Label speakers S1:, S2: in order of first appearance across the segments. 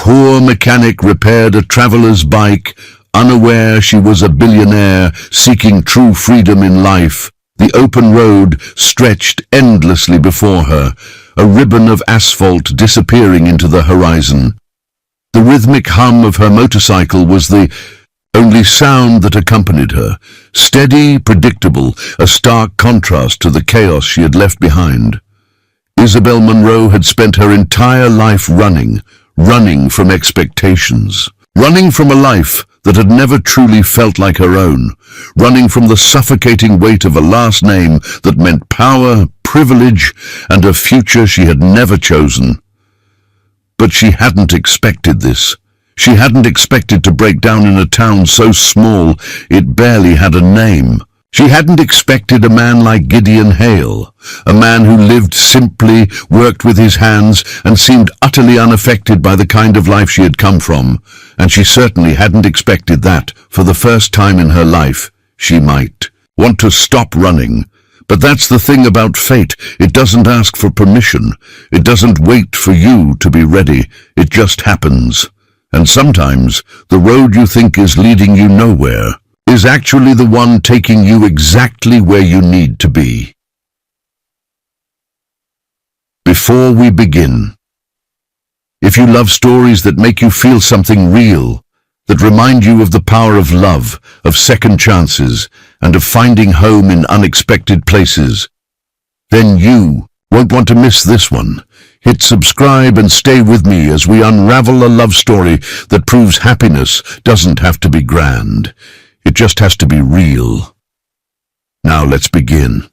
S1: poor mechanic repaired a traveler's bike, unaware she was a billionaire seeking true freedom in life. The open road stretched endlessly before her, a ribbon of asphalt disappearing into the horizon. The rhythmic hum of her motorcycle was the only sound that accompanied her, steady, predictable, a stark contrast to the chaos she had left behind. Isabel Munro had spent her entire life running from expectations, running from a life that had never truly felt like her own, running from the suffocating weight of a last name that meant power, privilege, and a future she had never chosen. But she hadn't expected this. She hadn't expected to break down in a town so small it barely had a name. She hadn't expected a man like Gideon Hale, a man who lived simply, worked with his hands, and seemed utterly unaffected by the kind of life she had come from. And she certainly hadn't expected that, for the first time in her life, she might want to stop running. But that's the thing about fate. It doesn't ask for permission. It doesn't wait for you to be ready. It just happens. And sometimes, the road you think is leading you nowhere is actually the one taking you exactly where you need to be. Before we begin, if you love stories that make you feel something real, that remind you of the power of love, of second chances, and of finding home in unexpected places, then you won't want to miss this one. Hit subscribe and stay with me as we unravel a love story that proves happiness doesn't have to be grand. It just has to be real. Now let's begin.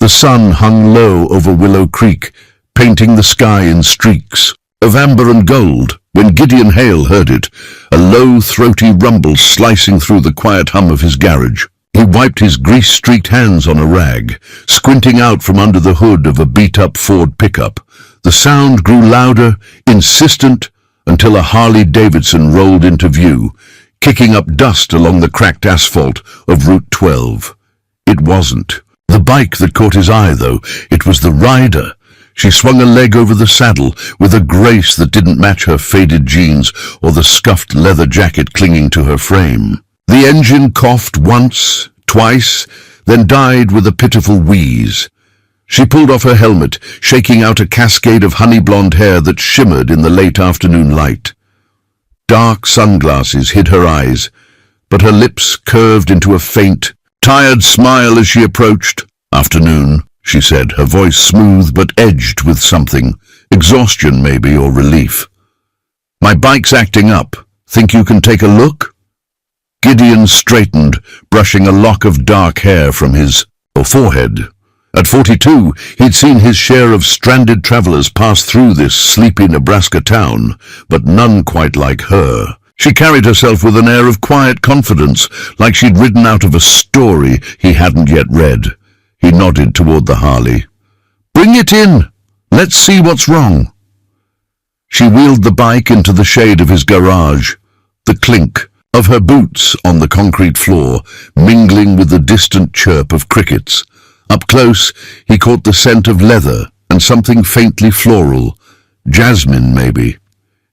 S1: The sun hung low over Willow Creek, painting the sky in streaks of amber and gold. When Gideon Hale heard it, a low, throaty rumble slicing through the quiet hum of his garage. He wiped his grease-streaked hands on a rag, squinting out from under the hood of a beat-up Ford pickup. The sound grew louder, insistent, until a Harley-Davidson rolled into view, kicking up dust along the cracked asphalt of Route 12. It wasn't the bike that caught his eye, though. It was the rider. She swung a leg over the saddle with a grace that didn't match her faded jeans or the scuffed leather jacket clinging to her frame. The engine coughed once, twice, then died with a pitiful wheeze. She pulled off her helmet, shaking out a cascade of honey-blonde hair that shimmered in the late afternoon light. Dark sunglasses hid her eyes, but her lips curved into a faint, tired smile as she approached. "Afternoon," she said, her voice smooth but edged with something. Exhaustion, maybe, or relief. "My bike's acting up. Think you can take a look?" Gideon straightened, brushing a lock of dark hair from his forehead. At 42, he'd seen his share of stranded travelers pass through this sleepy Nebraska town, but none quite like her. She carried herself with an air of quiet confidence, like she'd ridden out of a story he hadn't yet read. He nodded toward the Harley. "Bring it in. Let's see what's wrong." She wheeled the bike into the shade of his garage, the clink of her boots on the concrete floor, mingling with the distant chirp of crickets. Up close, he caught the scent of leather and something faintly floral, jasmine maybe.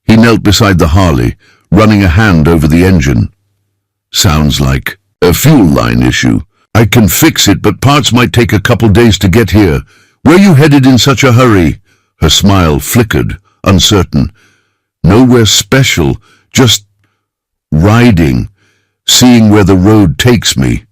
S1: He knelt beside the Harley, running a hand over the engine. "Sounds like a fuel line issue. I can fix it, but parts might take a couple days to get here. Where you headed in such a hurry?" Her smile flickered, uncertain. "Nowhere special, just riding, seeing where the road takes me."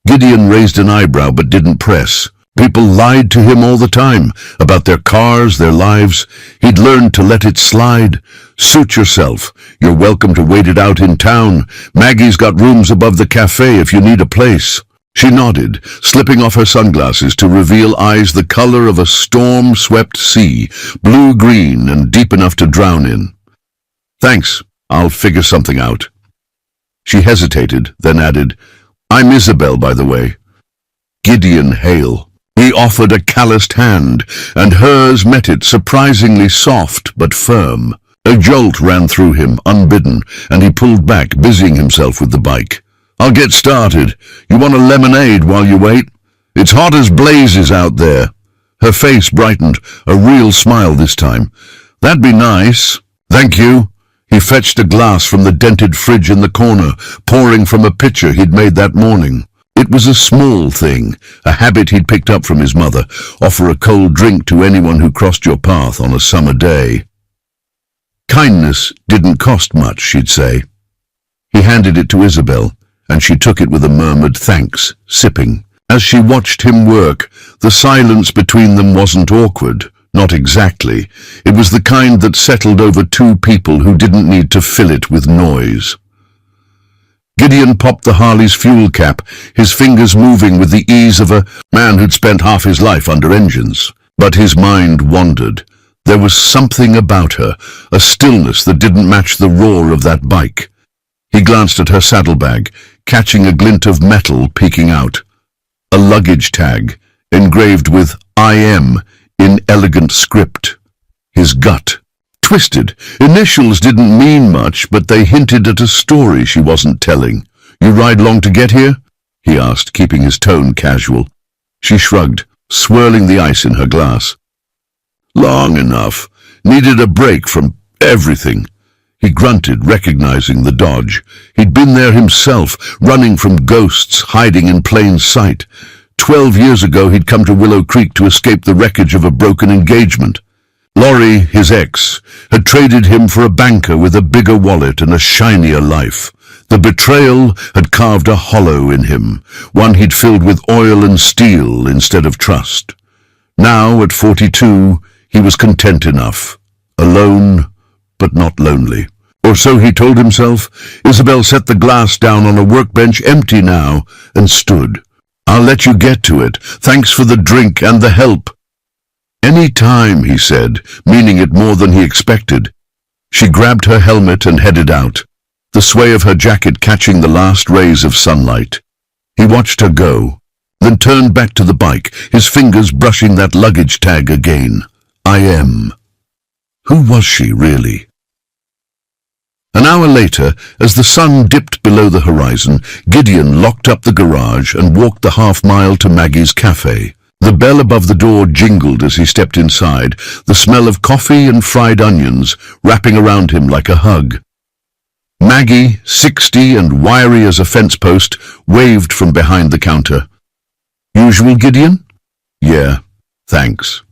S1: Gideon raised an eyebrow but didn't press. People lied to him all the time, about their cars, their lives. He'd learned to let it slide. "Suit yourself. You're welcome to wait it out in town. Maggie's got rooms above the cafe if you need a place." She nodded, slipping off her sunglasses to reveal eyes the color of a storm-swept sea, blue-green and deep enough to drown in. "Thanks. I'll figure something out." She hesitated, then added, "I'm Isabel, by the way." Gideon Hale. He offered a calloused hand, and hers met it, surprisingly soft but firm. A jolt ran through him, unbidden, and he pulled back, busying himself with the bike. "I'll get started. You want a lemonade while you wait? It's hot as blazes out there." Her face brightened, a real smile this time. "That'd be nice." "Thank you." He fetched a glass from the dented fridge in the corner, pouring from a pitcher he'd made that morning. It was a small thing, a habit he'd picked up from his mother: offer a cold drink to anyone who crossed your path on a summer day. Kindness didn't cost much, she'd say. He handed it to Isabel, and she took it with a murmured thanks, sipping. As she watched him work, the silence between them wasn't awkward. Not exactly. It was the kind that settled over two people who didn't need to fill it with noise. Gideon popped the Harley's fuel cap, his fingers moving with the ease of a man who'd spent half his life under engines. But his mind wandered. There was something about her, a stillness that didn't match the roar of that bike. He glanced at her saddlebag, catching a glint of metal peeking out. A luggage tag, engraved with "I am" in elegant script. His gut twisted. Initials didn't mean much, but they hinted at a story she wasn't telling. "You ride long to get here?" he asked, keeping his tone casual. She shrugged, swirling the ice in her glass. "Long enough. Needed a break from everything." He grunted, recognizing the dodge. He'd been there himself, running from ghosts, hiding in plain sight. 12 years ago he'd come to Willow Creek to escape the wreckage of a broken engagement. Laurie, his ex, had traded him for a banker with a bigger wallet and a shinier life. The betrayal had carved a hollow in him, one he'd filled with oil and steel instead of trust. Now, at 42, he was content enough. Alone, but not lonely. Or so he told himself. Isabel set the glass down on a workbench, empty now, and stood. "I'll let you get to it. Thanks for the drink and the help." "Any time," he said, meaning it more than he expected. She grabbed her helmet and headed out, the sway of her jacket catching the last rays of sunlight. He watched her go, then turned back to the bike, his fingers brushing that luggage tag again. "I am." Who was she, really? An hour later, as the sun dipped below the horizon, Gideon locked up the garage and walked the half-mile to Maggie's cafe. The bell above the door jingled as he stepped inside, the smell of coffee and fried onions wrapping around him like a hug. Maggie, 60 and wiry as a fence post, waved from behind the counter. "Usual, Gideon?" "Yeah, thanks."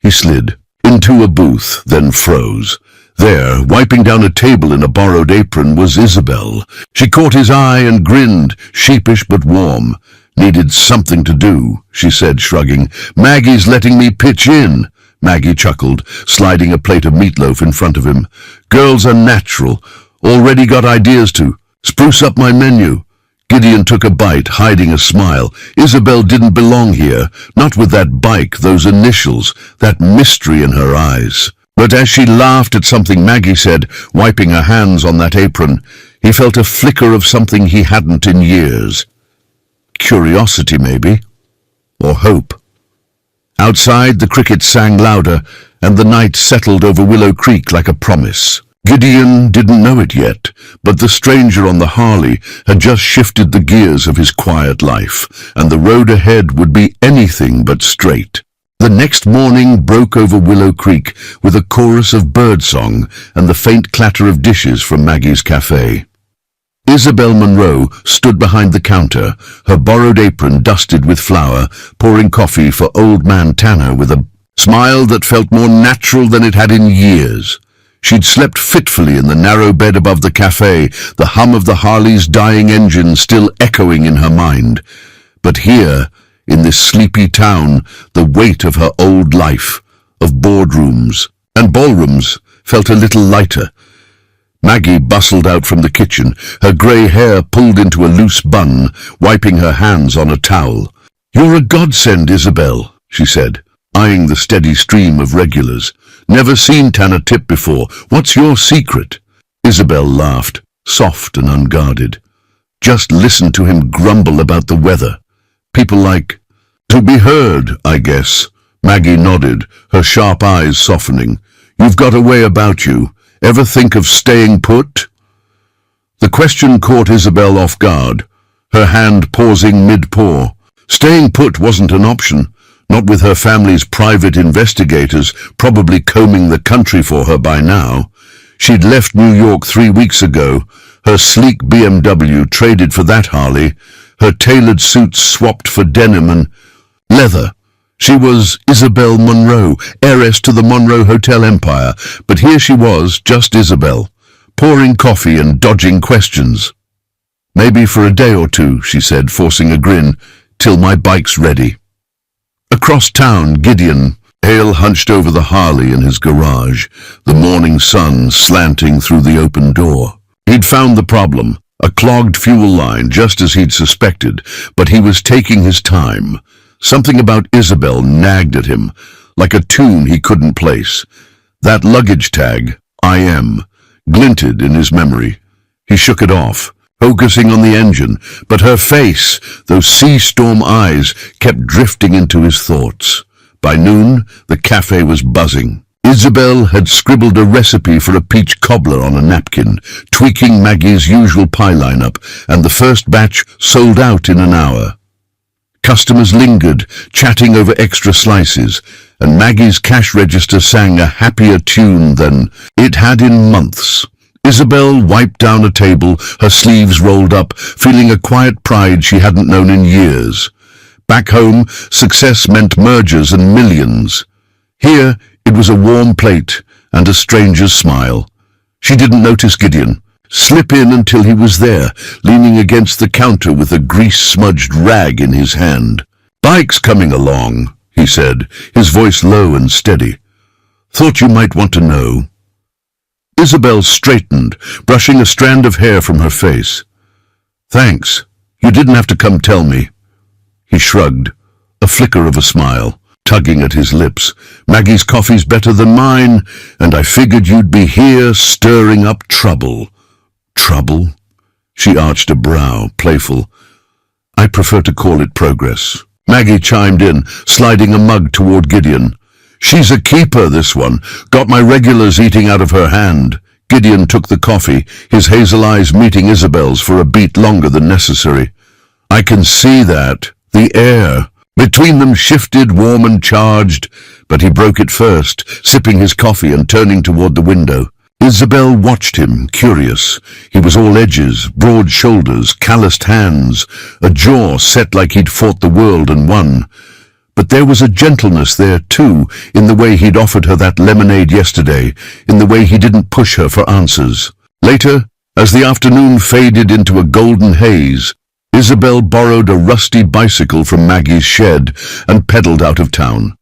S1: He slid into a booth, then froze. There, wiping down a table in a borrowed apron, was Isabel. She caught his eye and grinned, sheepish but warm. "Needed something to do," she said, shrugging. "Maggie's letting me pitch in." Maggie chuckled, sliding a plate of meatloaf in front of him. "Girls are natural. Already got ideas to spruce up my menu." Gideon took a bite, hiding a smile. Isabel didn't belong here, not with that bike, those initials, that mystery in her eyes. But as she laughed at something Maggie said, wiping her hands on that apron, he felt a flicker of something he hadn't in years. Curiosity, maybe, or hope. Outside, the crickets sang louder, and the night settled over Willow Creek like a promise. Gideon didn't know it yet, but the stranger on the Harley had just shifted the gears of his quiet life, and the road ahead would be anything but straight. The next morning broke over Willow Creek with a chorus of birdsong and the faint clatter of dishes from Maggie's cafe. Isabel Monroe stood behind the counter, her borrowed apron dusted with flour, pouring coffee for old man Tanner with a smile that felt more natural than it had in years. She'd slept fitfully in the narrow bed above the cafe, the hum of the Harley's dying engine still echoing in her mind. But here, in this sleepy town, the weight of her old life, of boardrooms and ballrooms, felt a little lighter. Maggie bustled out from the kitchen, her grey hair pulled into a loose bun, wiping her hands on a towel. "You're a godsend, Isabel," she said, eyeing the steady stream of regulars. "Never seen Tanner tip before. What's your secret?" Isabel laughed, soft and unguarded. "Just listen to him grumble about the weather. People like to be heard, I guess." Maggie nodded, her sharp eyes softening. "You've got a way about you. Ever think of staying put?" The question caught Isabel off guard, her hand pausing mid-pour. Staying put wasn't an option, not with her family's private investigators probably combing the country for her by now. She'd left New York 3 weeks ago, her sleek BMW traded for that Harley, her tailored suits swapped for denim and leather. She was Isabel Monroe, heiress to the Monroe Hotel empire, but here she was, just Isabel, pouring coffee and dodging questions. "Maybe for a day or two," she said, forcing a grin, "till my bike's ready." Across town, Gideon, Hale hunched over the Harley in his garage, the morning sun slanting through the open door. He'd found the problem, a clogged fuel line, just as he'd suspected, but he was taking his time. Something about Isabel nagged at him, like a tune he couldn't place. That luggage tag, I am, glinted in his memory. He shook it off, focusing on the engine, but her face, those sea-storm eyes, kept drifting into his thoughts. By noon, the cafe was buzzing. Isabel had scribbled a recipe for a peach cobbler on a napkin, tweaking Maggie's usual pie lineup, and the first batch sold out in an hour. Customers lingered, chatting over extra slices, and Maggie's cash register sang a happier tune than it had in months. Isabel wiped down a table, her sleeves rolled up, feeling a quiet pride she hadn't known in years. Back home, success meant mergers and millions. Here, it was a warm plate and a stranger's smile. She didn't notice Gideon, slip in until he was there, leaning against the counter with a grease-smudged rag in his hand. "Bike's coming along," he said, his voice low and steady. "Thought you might want to know." Isabel straightened, brushing a strand of hair from her face. "Thanks. You didn't have to come tell me." He shrugged, a flicker of a smile, tugging at his lips. "Maggie's coffee's better than mine, and I figured you'd be here stirring up trouble." "Trouble?" She arched a brow, playful. "I prefer to call it progress." Maggie chimed in, sliding a mug toward Gideon. "She's a keeper, this one. Got my regulars eating out of her hand." Gideon took the coffee, his hazel eyes meeting Isabel's for a beat longer than necessary. "I can see that. The air between them shifted, warm and charged, but he broke it first, sipping his coffee and turning toward the window. Isabel watched him, curious. He was all edges, broad shoulders, calloused hands, a jaw set like he'd fought the world and won. But there was a gentleness there, too, in the way he'd offered her that lemonade yesterday, in the way he didn't push her for answers. Later, as the afternoon faded into a golden haze, Isabel borrowed a rusty bicycle from Maggie's shed and pedaled out of town.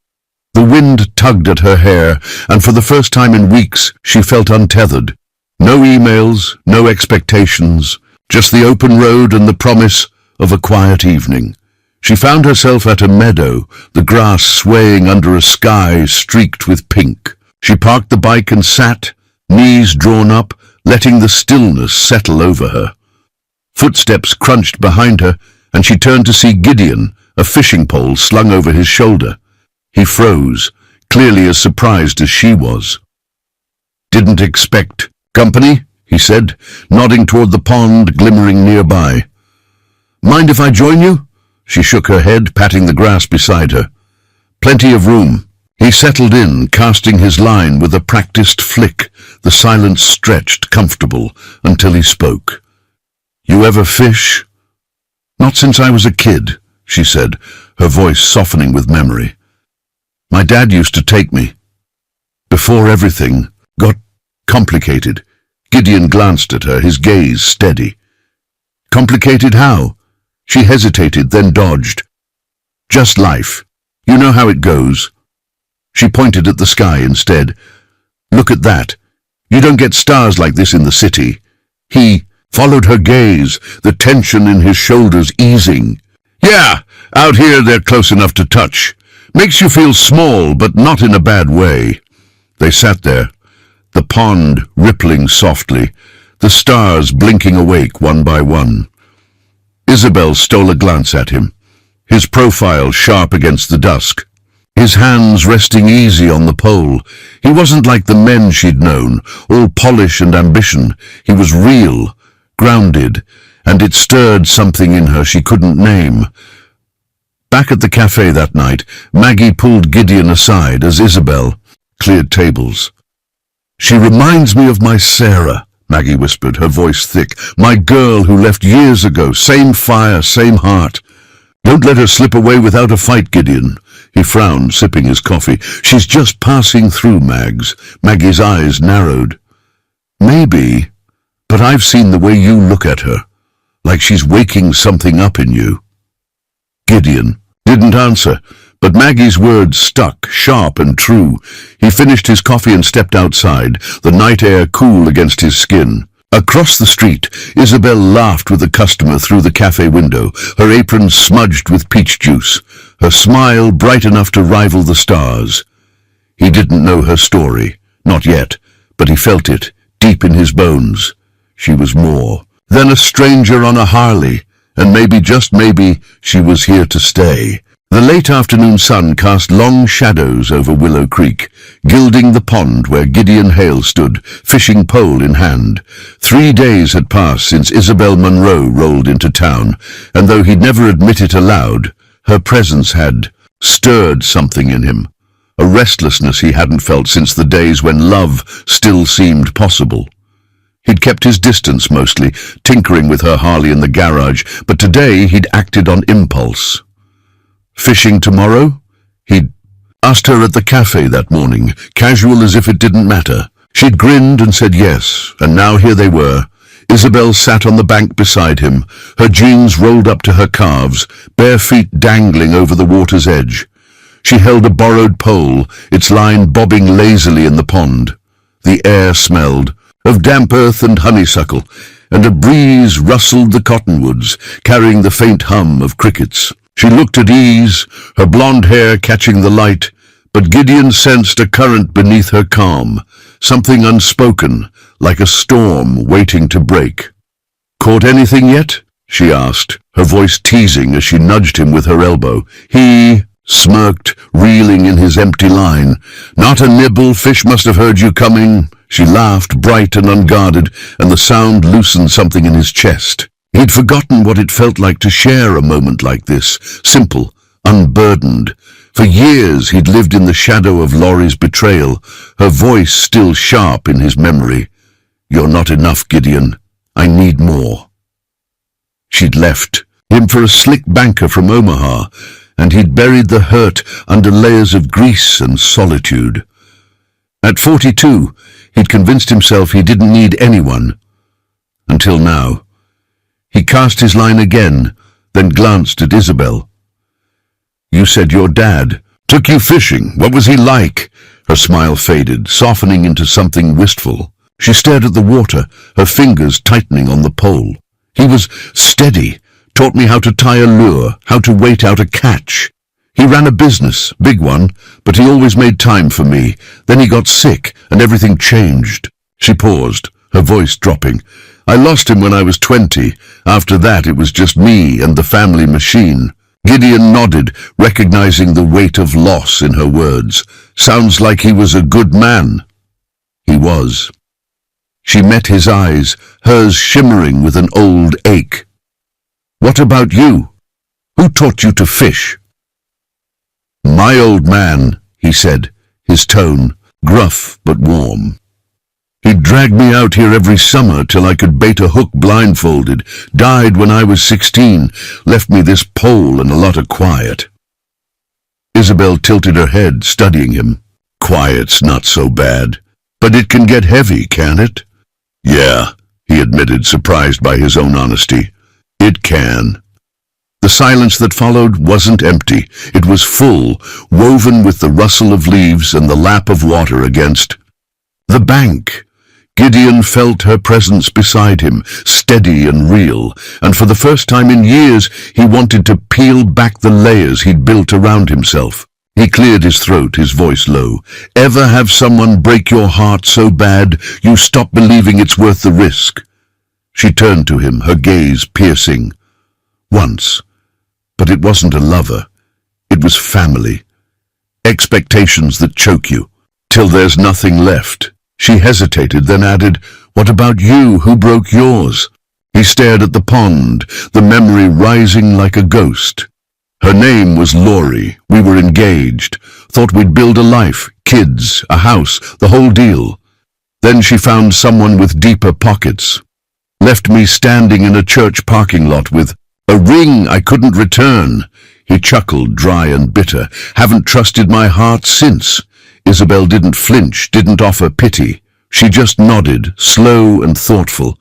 S1: The wind tugged at her hair, and for the first time in weeks she felt untethered. No emails, no expectations, just the open road and the promise of a quiet evening. She found herself at a meadow, the grass swaying under a sky streaked with pink. She parked the bike and sat, knees drawn up, letting the stillness settle over her. Footsteps crunched behind her, and she turned to see Gideon, a fishing pole slung over his shoulder. He froze, clearly as surprised as she was. "Didn't expect company?" he said, nodding toward the pond glimmering nearby. "Mind if I join you?" She shook her head, patting the grass beside her. "Plenty of room." He settled in, casting his line with a practiced flick, the silence stretched, comfortable, until he spoke. "You ever fish?" "Not since I was a kid," she said, her voice softening with memory. "My dad used to take me. Before everything got complicated." Gideon glanced at her, his gaze steady. "Complicated how?" She hesitated, then dodged. "Just life. You know how it goes." She pointed at the sky instead. "Look at that. You don't get stars like this in the city." He followed her gaze, the tension in his shoulders easing. "Yeah, out here they're close enough to touch. Makes you feel small, but not in a bad way." They sat there, the pond rippling softly, the stars blinking awake one by one. Isabel stole a glance at him, his profile sharp against the dusk, his hands resting easy on the pole. He wasn't like the men she'd known, all polish and ambition. He was real, grounded, and it stirred something in her she couldn't name. Back at the cafe that night, Maggie pulled Gideon aside as Isabel cleared tables. She reminds me of my Sarah, Maggie whispered, her voice thick. My girl who left years ago, same fire, same heart. Don't let her slip away without a fight, Gideon. He frowned, sipping his coffee. She's just passing through, Mags. Maggie's eyes narrowed. Maybe, but I've seen the way you look at her, like she's waking something up in you. Gideon didn't answer, but Maggie's words stuck, sharp and true. He finished his coffee and stepped outside, the night air cool against his skin. Across the street, Isabel laughed with a customer through the cafe window, her apron smudged with peach juice, her smile bright enough to rival the stars. He didn't know her story, not yet, but he felt it, deep in his bones. She was more than a stranger on a Harley, and maybe, just maybe, she was here to stay. The late afternoon sun cast long shadows over Willow Creek, gilding the pond where Gideon Hale stood, fishing pole in hand. 3 days had passed since Isabel Munro rolled into town, and though he'd never admit it aloud, her presence had stirred something in him, a restlessness he hadn't felt since the days when love still seemed possible. He'd kept his distance mostly, tinkering with her Harley in the garage, but today he'd acted on impulse. Fishing tomorrow? He'd asked her at the cafe that morning, casual as if it didn't matter. She'd grinned and said yes, and now here they were. Isabel sat on the bank beside him, her jeans rolled up to her calves, bare feet dangling over the water's edge. She held a borrowed pole, its line bobbing lazily in the pond. The air smelled of damp earth and honeysuckle, and a breeze rustled the cottonwoods, carrying the faint hum of crickets. She looked at ease, her blonde hair catching the light, but Gideon sensed a current beneath her calm, something unspoken, like a storm waiting to break. "Caught anything yet?" she asked, her voice teasing as she nudged him with her elbow. He smirked, reeling in his empty line. "Not a nibble, fish must have heard you coming." She laughed, bright and unguarded, and the sound loosened something in his chest. He'd forgotten what it felt like to share a moment like this, simple, unburdened. For years he'd lived in the shadow of Laurie's betrayal, her voice still sharp in his memory. "You're not enough, Gideon. I need more." She'd left him for a slick banker from Omaha, and he'd buried the hurt under layers of grease and solitude. At 42, he'd convinced himself he didn't need anyone. Until now. He cast his line again, then glanced at Isabel. "You said your dad took you fishing. What was he like?" Her smile faded, softening into something wistful. She stared at the water, her fingers tightening on the pole. "He was steady, taught me how to tie a lure, how to wait out a catch. He ran a business, big one, but he always made time for me. Then he got sick, and everything changed." She paused, her voice dropping. "I lost him when I was 20. After that, it was just me and the family machine." Gideon nodded, recognizing the weight of loss in her words. "Sounds like he was a good man." He was. She met his eyes, hers shimmering with an old ache. "What about you? Who taught you to fish?" "My old man," he said, his tone gruff but warm. "He'd drag me out here every summer till I could bait a hook blindfolded. Died when I was 16, left me this pole and a lot of quiet." Isabel tilted her head, studying him. "Quiet's not so bad, but it can get heavy, can't it?" "Yeah," he admitted, surprised by his own honesty. "It can." The silence that followed wasn't empty. It was full, woven with the rustle of leaves and the lap of water against the bank. Gideon felt her presence beside him, steady and real, and for the first time in years he wanted to peel back the layers he'd built around himself. He cleared his throat, his voice low. "Ever have someone break your heart so bad you stop believing it's worth the risk?" She turned to him, her gaze piercing. "Once. But it wasn't a lover. It was family. Expectations that choke you, till there's nothing left." She hesitated, then added, "What about you? Who broke yours?" He stared at the pond, the memory rising like a ghost. "Her name was Laurie. We were engaged. Thought we'd build a life, kids, a house, the whole deal. Then she found someone with deeper pockets. Left me standing in a church parking lot with a ring I couldn't return. He chuckled, dry and bitter. Haven't trusted my heart since. Isabel didn't flinch, didn't offer pity. She just nodded, slow and thoughtful.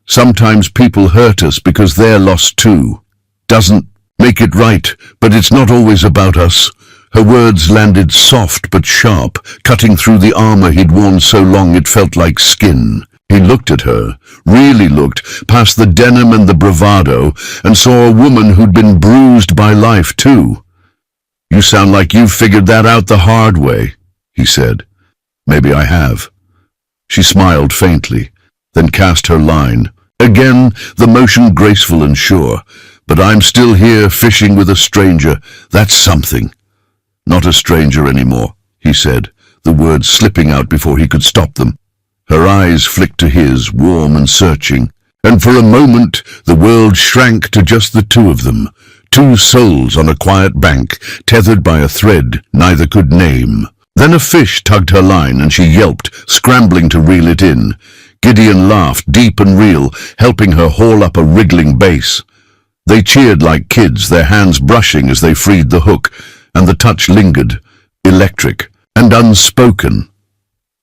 S1: Sometimes people hurt us because they're lost too. Doesn't make it right, but it's not always about us. Her words landed soft but sharp, cutting through the armor he'd worn so long it felt like skin. He looked at her, really looked, past the denim and the bravado, and saw a woman who'd been bruised by life too. You sound like you've figured that out the hard way, he said. Maybe I have. She smiled faintly, then cast her line. Again, the motion graceful and sure. But I'm still here fishing with a stranger. That's something. Not a stranger anymore, he said, the words slipping out before he could stop them. Her eyes flicked to his, warm and searching, and for a moment the world shrank to just the two of them, two souls on a quiet bank, tethered by a thread neither could name. Then a fish tugged her line and she yelped, scrambling to reel it in. Gideon laughed, deep and real, helping her haul up a wriggling base. They cheered like kids, their hands brushing as they freed the hook, and the touch lingered, electric and unspoken.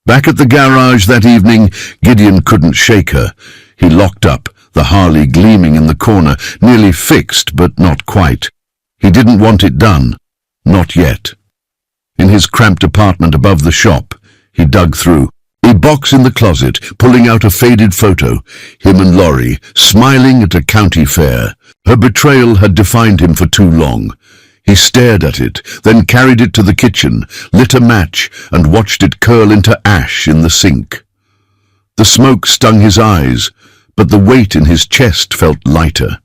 S1: Back at the garage that evening, Gideon couldn't shake her. He locked up, the Harley gleaming in the corner, nearly fixed, but not quite. He didn't want it done. Not yet. In his cramped apartment above the shop, he dug through. A box in the closet, pulling out a faded photo. Him and Laurie, smiling at a county fair. Her betrayal had defined him for too long. He stared at it, then carried it to the kitchen, lit a match, and watched it curl into ash in the sink. The smoke stung his eyes, but the weight in his chest felt lighter.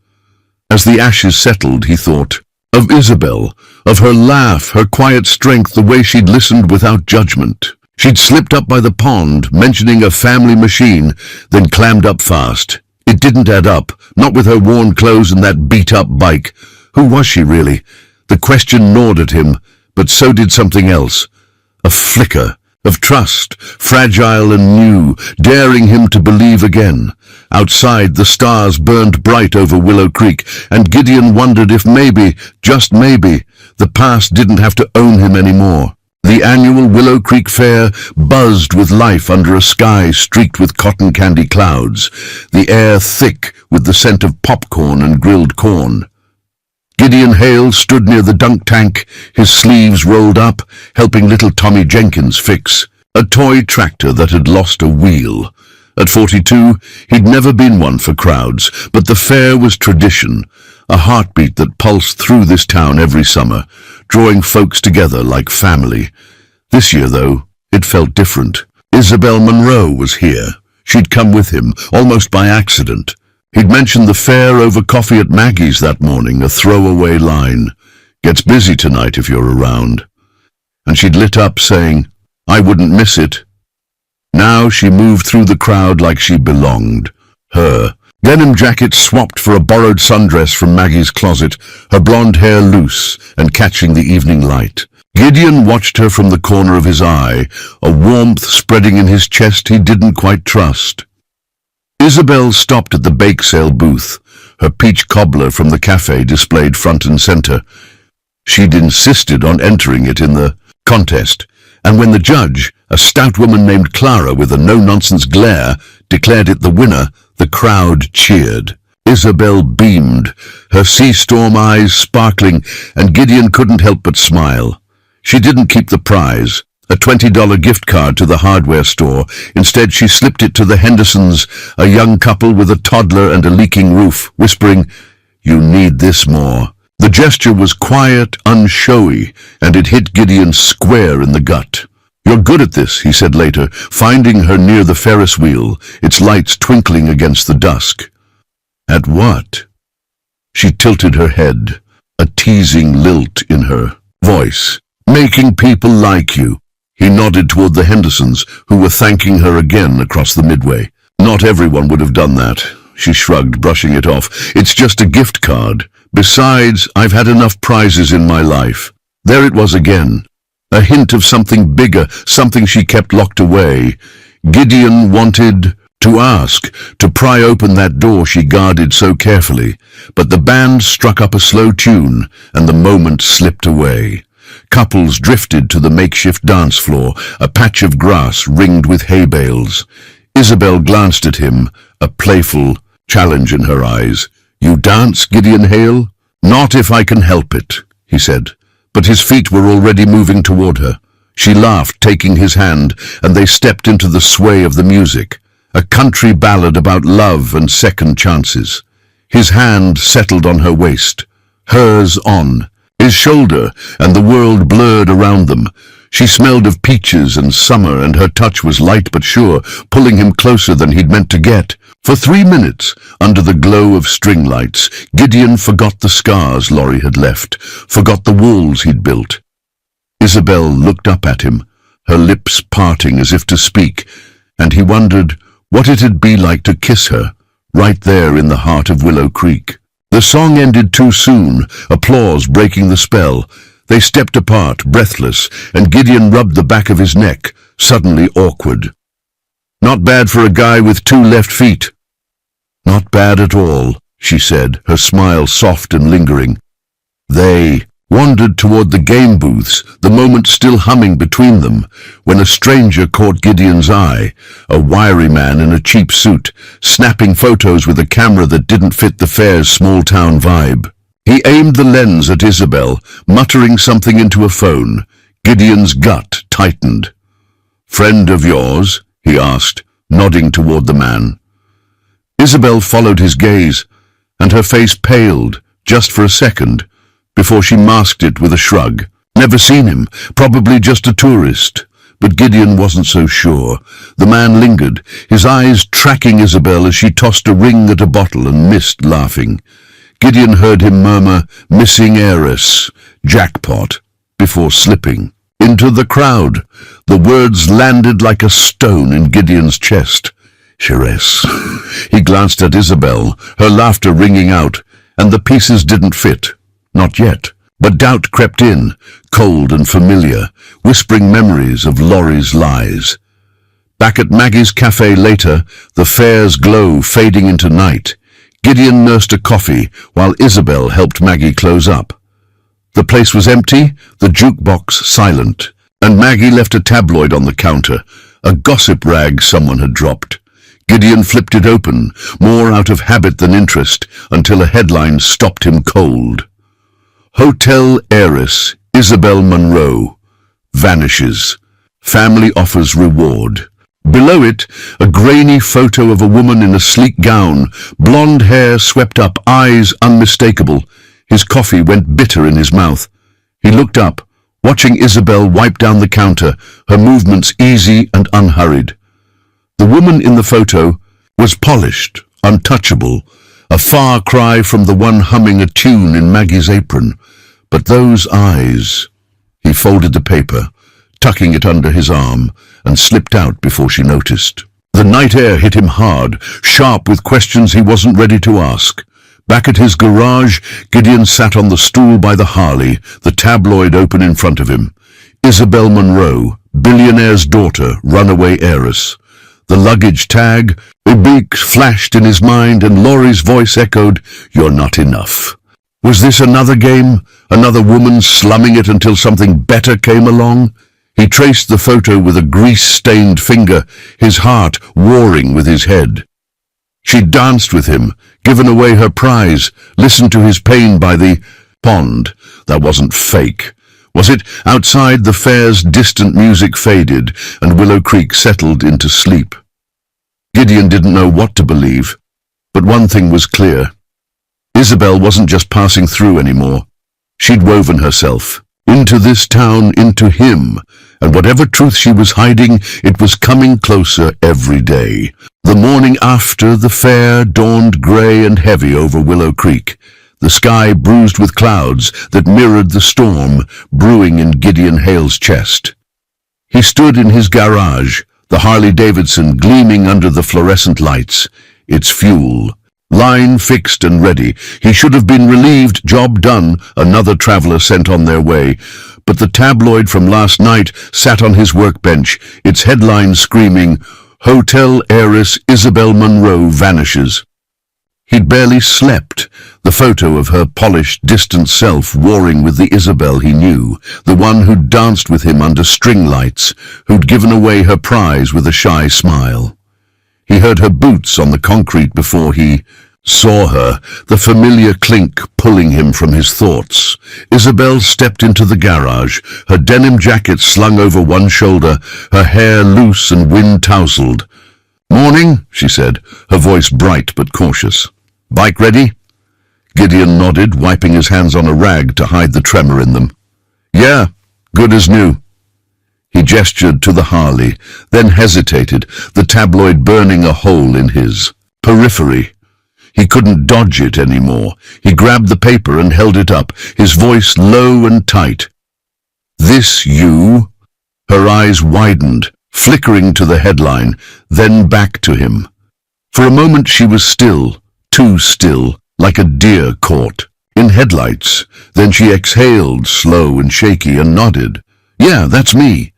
S1: As the ashes settled, he thought of Isabel, of her laugh, her quiet strength, the way she'd listened without judgment. She'd slipped up by the pond, mentioning a family machine, then clammed up fast. It didn't add up, not with her worn clothes and that beat-up bike. Who was she, really? The question gnawed at him, but so did something else. A flicker of trust, fragile and new, daring him to believe again. Outside, the stars burned bright over Willow Creek, and Gideon wondered if maybe, just maybe, the past didn't have to own him anymore. The annual Willow Creek Fair buzzed with life under a sky streaked with cotton candy clouds, the air thick with the scent of popcorn and grilled corn. Gideon Hale stood near the dunk tank, his sleeves rolled up, helping little Tommy Jenkins fix a toy tractor that had lost a wheel. At 42, he'd never been one for crowds, but the fair was tradition, a heartbeat that pulsed through this town every summer, drawing folks together like family. This year, though, it felt different. Isabel Monroe was here. She'd come with him, almost by accident. He'd mentioned the fair over coffee at Maggie's that morning, a throwaway line. Gets busy tonight if you're around. And she'd lit up, saying, I wouldn't miss it. Now she moved through the crowd like she belonged. Her denim jacket swapped for a borrowed sundress from Maggie's closet, her blonde hair loose and catching the evening light. Gideon watched her from the corner of his eye, a warmth spreading in his chest he didn't quite trust. Isabel stopped at the bake sale booth, her peach cobbler from the cafe displayed front and center. She'd insisted on entering it in the contest, and when the judge, a stout woman named Clara with a no-nonsense glare, declared it the winner, the crowd cheered. Isabel beamed, her sea-storm eyes sparkling, and Gideon couldn't help but smile. She didn't keep the prize, a $20 gift card to the hardware store. Instead, she slipped it to the Hendersons, a young couple with a toddler and a leaking roof, whispering, You need this more. The gesture was quiet, unshowy, and it hit Gideon square in the gut. You're good at this, he said later, finding her near the Ferris wheel, its lights twinkling against the dusk. At what? She tilted her head, a teasing lilt in her voice. Making people like you. He nodded toward the Hendersons, who were thanking her again across the midway. Not everyone would have done that, she shrugged, brushing it off. It's just a gift card. Besides, I've had enough prizes in my life. There it was again. A hint of something bigger, something she kept locked away. Gideon wanted to ask, to pry open that door she guarded so carefully, but the band struck up a slow tune and the moment slipped away. Couples drifted to the makeshift dance floor, a patch of grass ringed with hay bales. Isabel glanced at him, a playful challenge in her eyes. "You dance, Gideon Hale?" "Not if I can help it," he said, but his feet were already moving toward her. She laughed, taking his hand, and they stepped into the sway of the music, a country ballad about love and second chances. His hand settled on her waist, hers on his shoulder, and the world blurred around them. She smelled of peaches and summer, and her touch was light but sure, pulling him closer than he'd meant to get. For 3 minutes, under the glow of string lights, Gideon forgot the scars Laurie had left, forgot the walls he'd built. Isabel looked up at him, her lips parting as if to speak, and he wondered what it'd be like to kiss her, right there in the heart of Willow Creek. The song ended too soon, applause breaking the spell. They stepped apart, breathless, and Gideon rubbed the back of his neck, suddenly awkward. "Not bad for a guy with 2 left feet." "Not bad at all," she said, her smile soft and lingering. They wandered toward the game booths, the moment still humming between them, when a stranger caught Gideon's eye, a wiry man in a cheap suit, snapping photos with a camera that didn't fit the fair's small-town vibe. He aimed the lens at Isabel, muttering something into a phone. Gideon's gut tightened. "Friend of yours?" he asked, nodding toward the man. Isabel followed his gaze, and her face paled, just for a second, before she masked it with a shrug. Never seen him, probably just a tourist. But Gideon wasn't so sure. The man lingered, his eyes tracking Isabel as she tossed a ring at a bottle and missed, laughing. Gideon heard him murmur, "Missing heiress, jackpot," before slipping into the crowd. The words landed like a stone in Gideon's chest. "Heiress." He glanced at Isabel, her laughter ringing out, and the pieces didn't fit. Not yet. But doubt crept in, cold and familiar, whispering memories of Laurie's lies. Back at Maggie's cafe later, the fair's glow fading into night, Gideon nursed a coffee while Isabel helped Maggie close up. The place was empty, the jukebox silent, and Maggie left a tabloid on the counter, a gossip rag someone had dropped. Gideon flipped it open, more out of habit than interest, until a headline stopped him cold. "Hotel heiress Isabel Monroe vanishes. Family offers reward." Below it, a grainy photo of a woman in a sleek gown, blonde hair swept up, eyes unmistakable. His coffee went bitter in his mouth. He looked up, watching Isabel wipe down the counter, her movements easy and unhurried. The woman in the photo was polished, untouchable, a far cry from the one humming a tune in Maggie's apron. But those eyes... He folded the paper, tucking it under his arm, and slipped out before she noticed. The night air hit him hard, sharp with questions he wasn't ready to ask. Back at his garage, Gideon sat on the stool by the Harley, the tabloid open in front of him. Isabel Monroe, billionaire's daughter, runaway heiress. The luggage tag, a beak flashed in his mind, and Laurie's voice echoed, "You're not enough." Was this another game? Another woman slumming it until something better came along? He traced the photo with a grease-stained finger, his heart warring with his head. She danced with him, given away her prize, listened to his pain by the pond. That wasn't fake. Was it? Outside, the fair's distant music faded, and Willow Creek settled into sleep. Gideon didn't know what to believe, but one thing was clear. Isabel wasn't just passing through anymore. She'd woven herself into this town, into him, and whatever truth she was hiding, it was coming closer every day. The morning after the fair dawned gray and heavy over Willow Creek, the sky bruised with clouds that mirrored the storm brewing in Gideon Hale's chest. He stood in his garage, the Harley-Davidson gleaming under the fluorescent lights, its fuel. Line fixed and ready. He should have been relieved, job done, another traveler sent on their way. But the tabloid from last night sat on his workbench, its headline screaming, Hotel heiress Isabel Munro vanishes. He'd barely slept, the photo of her polished, distant self warring with the Isabel he knew, the one who'd danced with him under string lights, who'd given away her prize with a shy smile. He heard her boots on the concrete before he saw her, the familiar clink pulling him from his thoughts. Isabel stepped into the garage, her denim jacket slung over one shoulder, her hair loose and wind-tousled. "Morning," she said, her voice bright but cautious. "Bike ready?" Gideon nodded, wiping his hands on a rag to hide the tremor in them. "Yeah, good as new." He gestured to the Harley, then hesitated, the tabloid burning a hole in his periphery. He couldn't dodge it anymore. He grabbed the paper and held it up, his voice low and tight. "This you?" Her eyes widened, flickering to the headline, then back to him. For a moment she was still, too still, like a deer caught in headlights. Then she exhaled, slow and shaky, and nodded. "Yeah, that's me."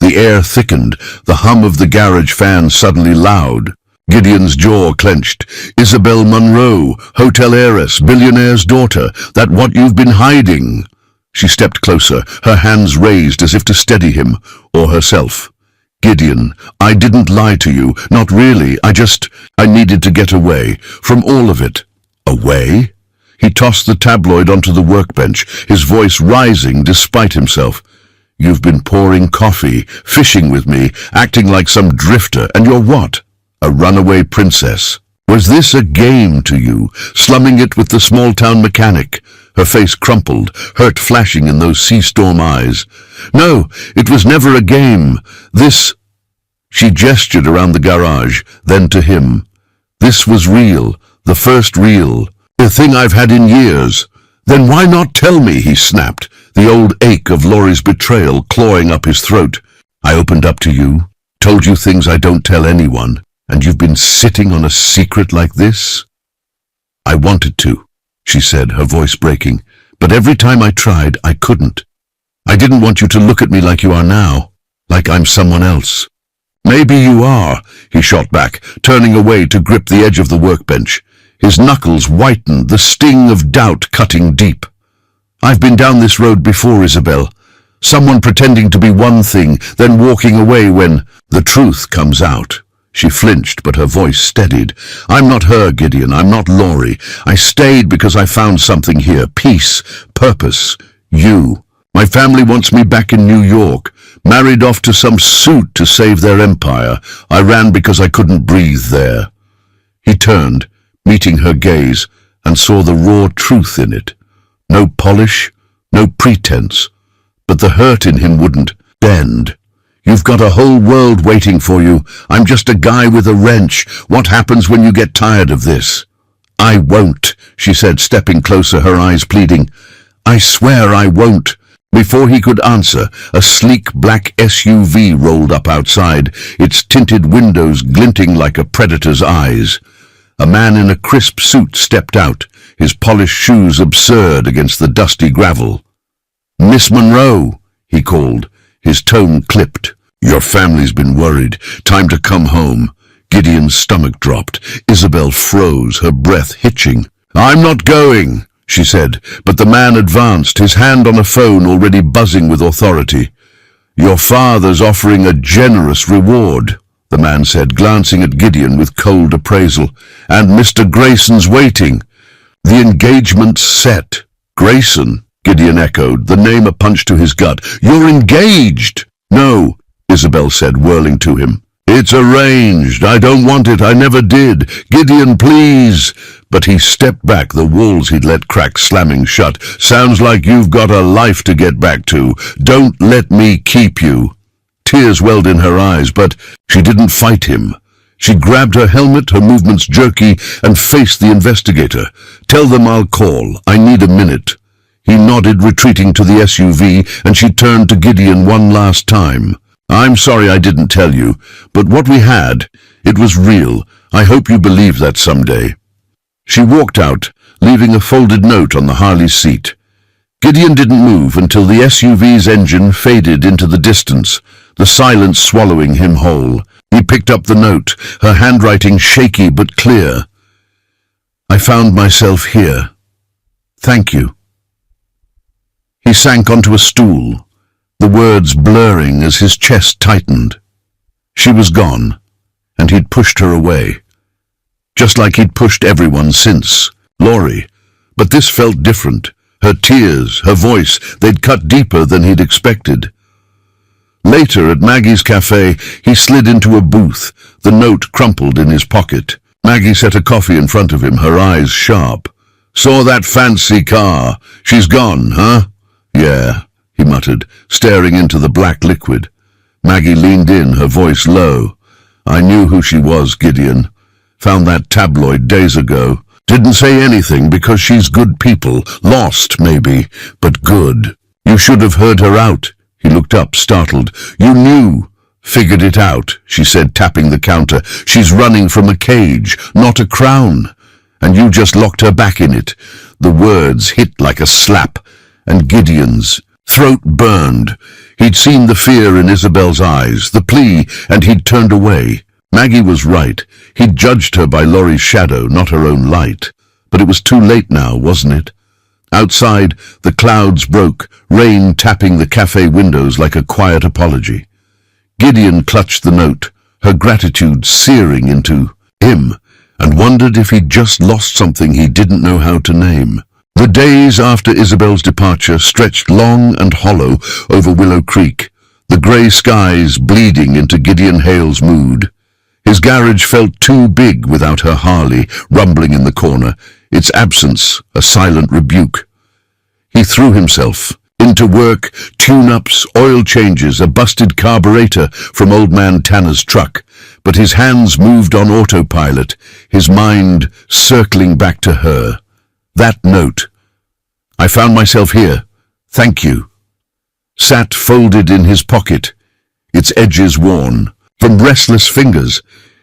S1: The air thickened, the hum of the garage fan suddenly loud. Gideon's jaw clenched. "Isabel Munro, hotel heiress, billionaire's daughter, that what you've been hiding?" She stepped closer, her hands raised as if to steady him, or herself. "Gideon, I didn't lie to you, not really, I needed to get away, from all of it." "Away?" He tossed the tabloid onto the workbench, his voice rising despite himself. "You've been pouring coffee, fishing with me, acting like some drifter, and you're what? A runaway princess. Was this a game to you, slumming it with the small-town mechanic?" Her face crumpled, hurt flashing in those sea-storm eyes. "No, it was never a game. This—" She gestured around the garage, then to him. "This was real, the first real, the thing I've had in years." "Then why not tell me?" he snapped, the old ache of Laurie's betrayal clawing up his throat. "I opened up to you, told you things I don't tell anyone. And you've been sitting on a secret like this?" "I wanted to," she said, her voice breaking, "but every time I tried, I couldn't. I didn't want you to look at me like you are now, like I'm someone else." "Maybe you are," he shot back, turning away to grip the edge of the workbench. His knuckles whitened, the sting of doubt cutting deep. "I've been down this road before, Isabel. Someone pretending to be one thing, then walking away when the truth comes out." She flinched, but her voice steadied. "I'm not her, Gideon. I'm not Laurie. I stayed because I found something here. Peace, purpose, you. My family wants me back in New York. Married off to some suit to save their empire. I ran because I couldn't breathe there." He turned, meeting her gaze, and saw the raw truth in it. No polish, no pretense. But the hurt in him wouldn't bend. "You've got a whole world waiting for you. I'm just a guy with a wrench. What happens when you get tired of this?" "I won't," she said, stepping closer, her eyes pleading. "I swear I won't." Before he could answer, a sleek black SUV rolled up outside, its tinted windows glinting like a predator's eyes. A man in a crisp suit stepped out, his polished shoes absurd against the dusty gravel. "Miss Munro," he called, his tone clipped. "Your family's been worried. Time to come home." Gideon's stomach dropped. Isabel froze, her breath hitching. "I'm not going," she said, but the man advanced, his hand on a phone already buzzing with authority. "Your father's offering a generous reward," the man said, glancing at Gideon with cold appraisal. "And Mr. Grayson's waiting." "The engagement's set." "Grayson," Gideon echoed, the name a punch to his gut. "You're engaged!" "No," Isabel said, whirling to him. "It's arranged. I don't want it. I never did. Gideon, please." But he stepped back, the walls he'd let crack slamming shut. "Sounds like you've got a life to get back to. Don't let me keep you." Tears welled in her eyes, but she didn't fight him. She grabbed her helmet, her movements jerky, and faced the investigator. "Tell them I'll call. I need a minute." He nodded, retreating to the SUV, and she turned to Gideon one last time. "I'm sorry I didn't tell you, but what we had, it was real. I hope you believe that someday." She walked out, leaving a folded note on the Harley's seat. Gideon didn't move until the SUV's engine faded into the distance, the silence swallowing him whole. He picked up the note, her handwriting shaky but clear. I found myself here. Thank you. He sank onto a stool, the words blurring as his chest tightened. She was gone, and he'd pushed her away. Just like he'd pushed everyone since. Laurie. But this felt different. Her tears, her voice, they'd cut deeper than he'd expected. Later, at Maggie's cafe, he slid into a booth, the note crumpled in his pocket. Maggie set a coffee in front of him, her eyes sharp. Saw that fancy car. She's gone, huh? Yeah, he muttered, staring into the black liquid. Maggie leaned in, her voice low. I knew who she was, Gideon. Found that tabloid days ago. Didn't say anything because she's good people. Lost, maybe, but good. You should have heard her out. He looked up, startled. You knew. Figured it out, she said, tapping the counter. She's running from a cage, not a crown. And you just locked her back in it. The words hit like a slap, and Gideon's throat burned. He'd seen the fear in Isabel's eyes, the plea, and he'd turned away. Maggie was right. He'd judged her by Laurie's shadow, not her own light. But it was too late now, wasn't it? Outside, the clouds broke, rain tapping the cafe windows like a quiet apology. Gideon clutched the note, her gratitude searing into him, and wondered if he'd just lost something he didn't know how to name. The days after Isabel's departure stretched long and hollow over Willow Creek, the grey skies bleeding into Gideon Hale's mood. His garage felt too big without her Harley rumbling in the corner, its absence a silent rebuke. He threw himself into work, tune-ups, oil changes, a busted carburetor from Old Man Tanner's truck, but his hands moved on autopilot, his mind circling back to her. That note. I found myself here. Thank you. Sat folded in his pocket, its edges worn. From restless fingers,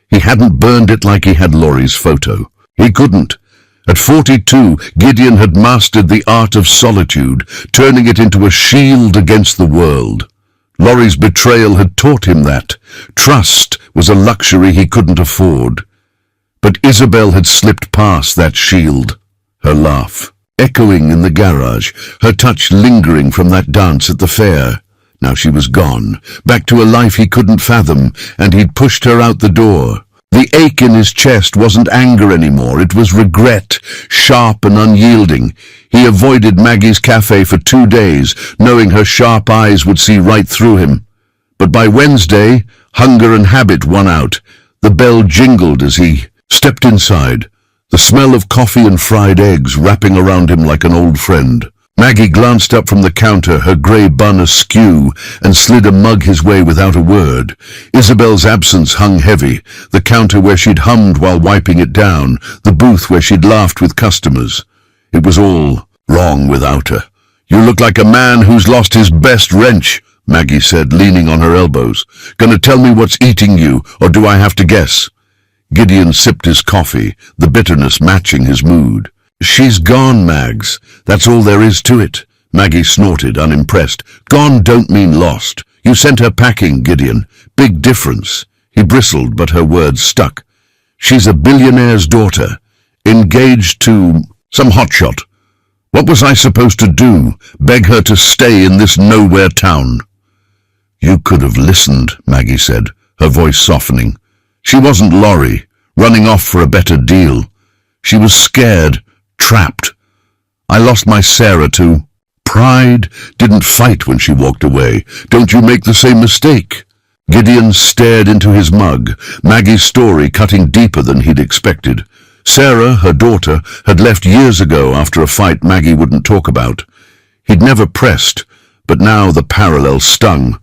S1: he hadn't burned it like he had Laurie's photo. He couldn't. At 42, Gideon had mastered the art of solitude, turning it into a shield against the world. Laurie's betrayal had taught him that. Trust was a luxury he couldn't afford. But Isabel had slipped past that shield. Her laugh, echoing in the garage, her touch lingering from that dance at the fair. Now she was gone, back to a life he couldn't fathom, and he'd pushed her out the door. The ache in his chest wasn't anger anymore, it was regret, sharp and unyielding. He avoided Maggie's cafe for 2 days, knowing her sharp eyes would see right through him. But by Wednesday, hunger and habit won out. The bell jingled as he stepped inside, the smell of coffee and fried eggs wrapping around him like an old friend. Maggie glanced up from the counter, her grey bun askew, and slid a mug his way without a word. Isabel's absence hung heavy, the counter where she'd hummed while wiping it down, the booth where she'd laughed with customers. It was all wrong without her. You look like a man who's lost his best wrench, Maggie said, leaning on her elbows. Gonna tell me what's eating you, or do I have to guess? Gideon sipped his coffee, the bitterness matching his mood. She's gone, Mags. That's all there is to it. Maggie snorted, unimpressed. Gone don't mean lost. You sent her packing, Gideon. Big difference. He bristled, but her words stuck. She's a billionaire's daughter, engaged to some hotshot. What was I supposed to do? Beg her to stay in this nowhere town? You could have listened, Maggie said, her voice softening. She wasn't Laurie, running off for a better deal. She was scared. Trapped. I lost my Sarah too. Pride didn't fight when she walked away. Don't you make the same mistake. Gideon stared into his mug, Maggie's story cutting deeper than he'd expected. Sarah, her daughter, had left years ago after a fight Maggie wouldn't talk about. He'd never pressed, but now the parallel stung.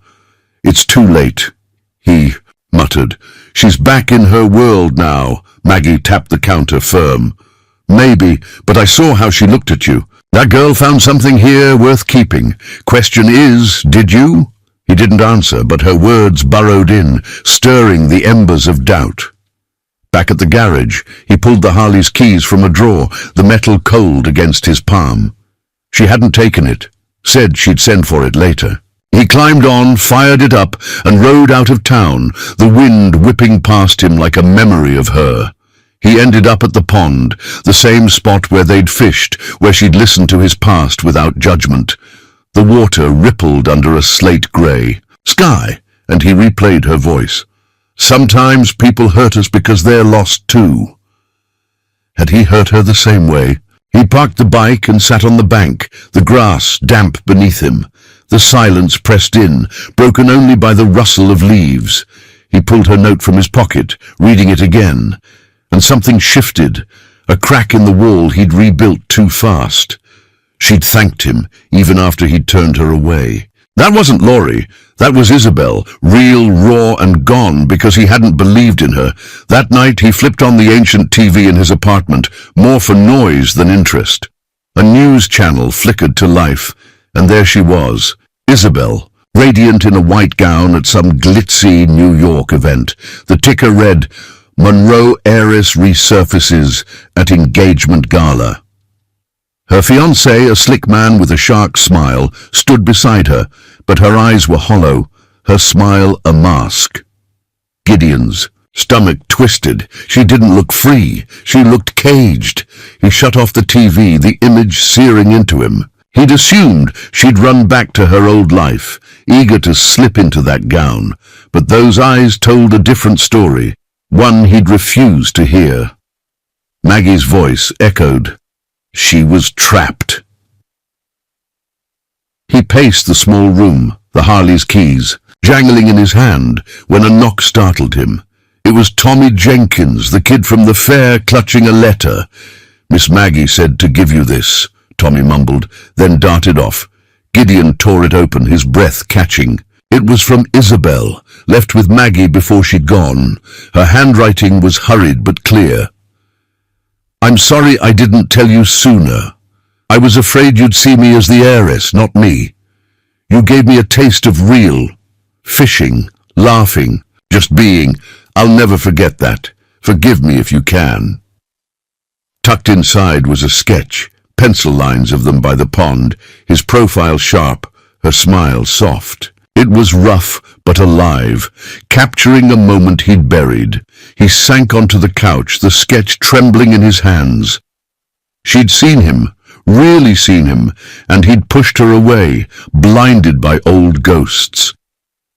S1: It's too late, he muttered. She's back in her world now. Maggie tapped the counter firm. Maybe, but I saw how she looked at you. That girl found something here worth keeping. Question is, did you? He didn't answer, but her words burrowed in, stirring the embers of doubt. Back at the garage, he pulled the Harley's keys from a drawer, the metal cold against his palm. She hadn't taken it, said she'd send for it later. He climbed on, fired it up, and rode out of town, the wind whipping past him like a memory of her. He ended up at the pond, the same spot where they'd fished, where she'd listened to his past without judgment. The water rippled under a slate grey sky, and he replayed her voice. Sometimes people hurt us because they're lost too. Had he hurt her the same way? He parked the bike and sat on the bank, the grass damp beneath him. The silence pressed in, broken only by the rustle of leaves. He pulled her note from his pocket, reading it again. And something shifted, a crack in the wall he'd rebuilt too fast. She'd thanked him, even after he'd turned her away. That wasn't Laurie, that was Isabel, real, raw and gone because he hadn't believed in her. That night he flipped on the ancient TV in his apartment, more for noise than interest. A news channel flickered to life, and there she was, Isabel, radiant in a white gown at some glitzy New York event. The ticker read, Monroe heiress resurfaces at engagement gala. Her fiancé, a slick man with a shark smile, stood beside her, but her eyes were hollow, her smile a mask. Gideon's stomach twisted. She didn't look free. She looked caged. He shut off the TV, the image searing into him. He'd assumed she'd run back to her old life, eager to slip into that gown, but those eyes told a different story, one he'd refused to hear. Maggie's voice echoed. She was trapped. He paced the small room, the Harley's keys, jangling in his hand, when a knock startled him. It was Tommy Jenkins, the kid from the fair, clutching a letter. Miss Maggie said to give you this, Tommy mumbled, then darted off. Gideon tore it open, his breath catching. It was from Isabel, left with Maggie before she'd gone. Her handwriting was hurried but clear. I'm sorry I didn't tell you sooner. I was afraid you'd see me as the heiress, not me. You gave me a taste of real, fishing, laughing, just being. I'll never forget that. Forgive me if you can. Tucked inside was a sketch, pencil lines of them by the pond, his profile sharp, her smile soft. It was rough but alive, capturing a moment he'd buried. He sank onto the couch, the sketch trembling in his hands. She'd seen him, really seen him, and he'd pushed her away, blinded by old ghosts.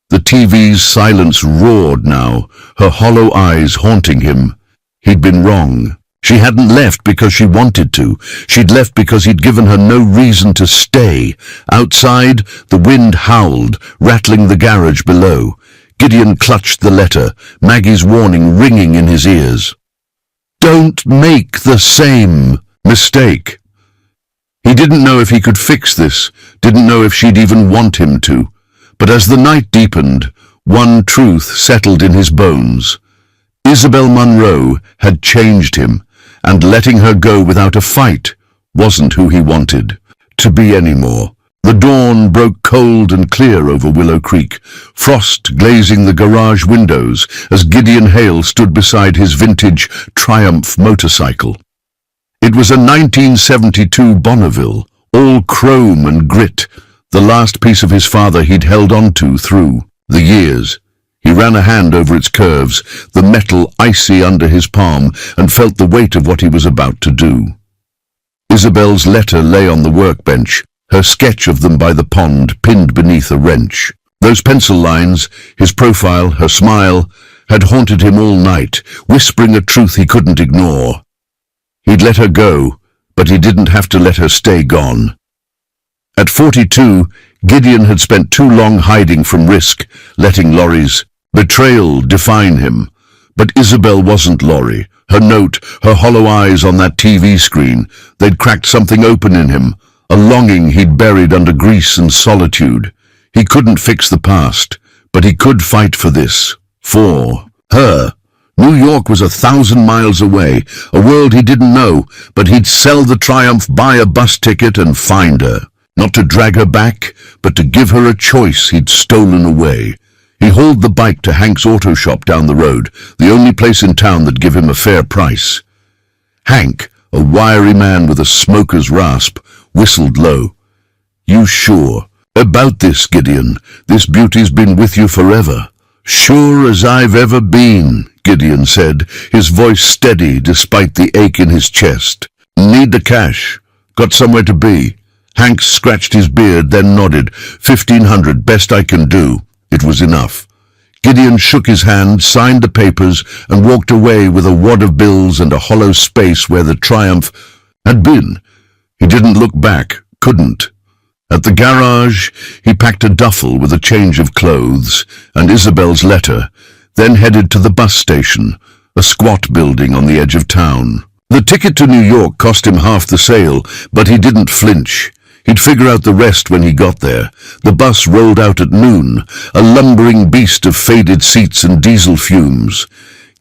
S1: The TV's silence roared now, her hollow eyes haunting him. He'd been wrong. She hadn't left because she wanted to. She'd left because he'd given her no reason to stay. Outside, the wind howled, rattling the garage below. Gideon clutched the letter, Maggie's warning ringing in his ears. Don't make the same mistake. He didn't know if he could fix this, didn't know if she'd even want him to. But as the night deepened, one truth settled in his bones. Isabel Monroe had changed him, and letting her go without a fight wasn't who he wanted to be anymore. The dawn broke cold and clear over Willow Creek, frost glazing the garage windows as Gideon Hale stood beside his vintage Triumph motorcycle. It was a 1972 Bonneville, all chrome and grit, the last piece of his father he'd held on to through the years. He ran a hand over its curves, the metal icy under his palm, and felt the weight of what he was about to do. Isabel's letter lay on the workbench, her sketch of them by the pond pinned beneath a wrench. Those pencil lines, his profile, her smile, had haunted him all night, whispering a truth he couldn't ignore. He'd let her go, but he didn't have to let her stay gone. At 42, Gideon had spent too long hiding from risk, letting Laurie's betrayal define him. But Isabel wasn't Laurie. Her note, her hollow eyes on that TV screen, they'd cracked something open in him, a longing he'd buried under grease and solitude. He couldn't fix the past, but he could fight for this, for her. New York was 1,000 miles away, a world he didn't know, but he'd sell the Triumph, buy a bus ticket and find her. Not to drag her back, but to give her a choice he'd stolen away. He hauled the bike to Hank's auto shop down the road, the only place in town that'd give him a fair price. Hank, a wiry man with a smoker's rasp, whistled low. You sure? About this, Gideon. This beauty's been with you forever. Sure as I've ever been, Gideon said, his voice steady despite the ache in his chest. Need the cash. Got somewhere to be. Hank scratched his beard, then nodded. 1,500, best I can do. It was enough. Gideon shook his hand, signed the papers, and walked away with a wad of bills and a hollow space where the Triumph had been. He didn't look back, couldn't. At the garage, he packed a duffel with a change of clothes and Isabel's letter, then headed to the bus station, a squat building on the edge of town. The ticket to New York cost him half the sale, but he didn't flinch. He'd figure out the rest when he got there. The bus rolled out at noon, a lumbering beast of faded seats and diesel fumes.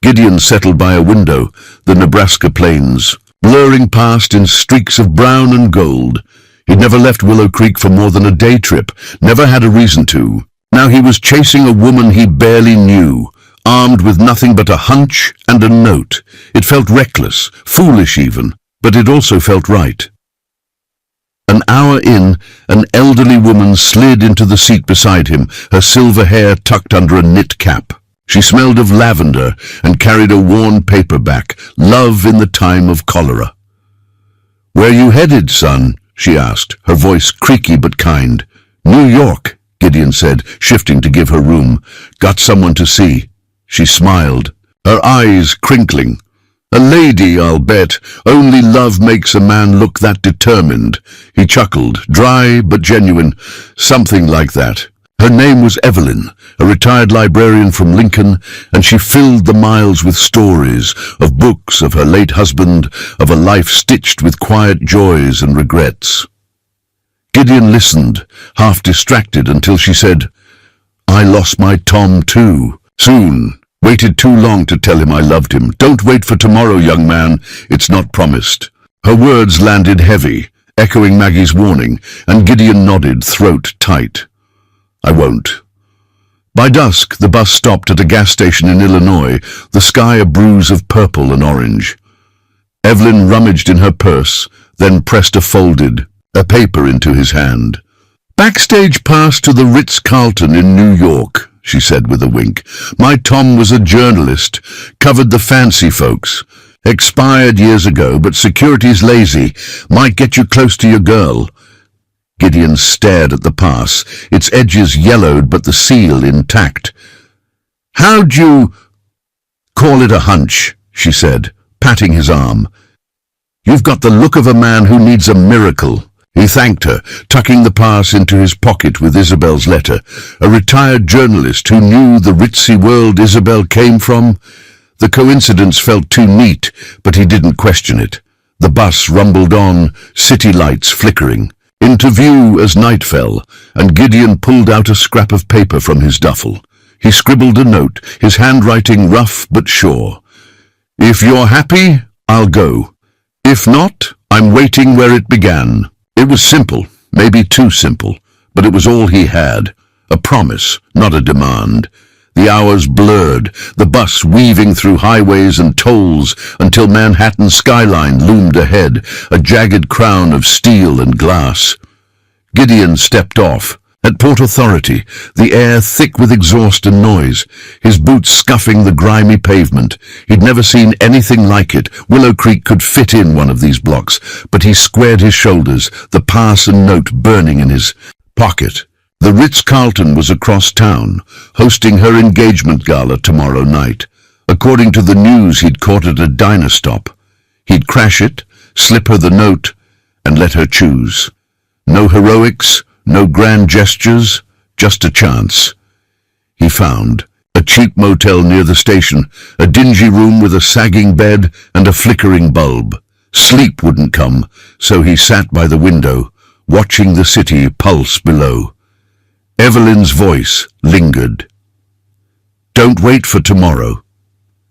S1: Gideon settled by a window, the Nebraska plains, blurring past in streaks of brown and gold. He'd never left Willow Creek for more than a day trip, never had a reason to. Now he was chasing a woman he barely knew, armed with nothing but a hunch and a note. It felt reckless, foolish even, but it also felt right. An hour in, an elderly woman slid into the seat beside him, her silver hair tucked under a knit cap. She smelled of lavender and carried a worn paperback, Love in the Time of Cholera. "Where you headed, son?" she asked, her voice creaky but kind. "New York," Gideon said, shifting to give her room. "Got someone to see." She smiled, her eyes crinkling. "A lady, I'll bet. Only love makes a man look that determined." He chuckled, dry but genuine, something like that. Her name was Evelyn, a retired librarian from Lincoln, and she filled the miles with stories, of books, of her late husband, of a life stitched with quiet joys and regrets. Gideon listened, half distracted, until she said, "I lost my Tom too. Soon. Waited too long to tell him I loved him. Don't wait for tomorrow, young man. It's not promised." Her words landed heavy, echoing Maggie's warning, and Gideon nodded, throat tight. "I won't." By dusk, the bus stopped at a gas station in Illinois, the sky a bruise of purple and orange. Evelyn rummaged in her purse, then pressed a paper into his hand. "Backstage pass to the Ritz-Carlton in New York," she said with a wink. "My Tom was a journalist, covered the fancy folks. Expired years ago, but security's lazy. Might get you close to your girl." Gideon stared at the pass, its edges yellowed but the seal intact. "How'd you—" "Call it a hunch," she said, patting his arm. "You've got the look of a man who needs a miracle." He thanked her, tucking the pass into his pocket with Isabel's letter. A retired journalist who knew the ritzy world Isabel came from. The coincidence felt too neat, but he didn't question it. The bus rumbled on, city lights flickering. Into view as night fell, and Gideon pulled out a scrap of paper from his duffel. He scribbled a note, his handwriting rough but sure. "If you're happy, I'll go. If not, I'm waiting where it began." It was simple, maybe too simple, but it was all he had. A promise, not a demand. The hours blurred, the bus weaving through highways and tolls until Manhattan's skyline loomed ahead, a jagged crown of steel and glass. Gideon stepped off. At Port Authority, the air thick with exhaust and noise, his boots scuffing the grimy pavement. He'd never seen anything like it. Willow Creek could fit in one of these blocks, but he squared his shoulders, the pass and note burning in his pocket. The Ritz-Carlton was across town, hosting her engagement gala tomorrow night. According to the news, he'd caught at a diner stop. He'd crash it, slip her the note, and let her choose. No heroics, no grand gestures, just a chance. He found a cheap motel near the station, a dingy room with a sagging bed and a flickering bulb. Sleep wouldn't come, so he sat by the window, watching the city pulse below. Evelyn's voice lingered. "Don't wait for tomorrow."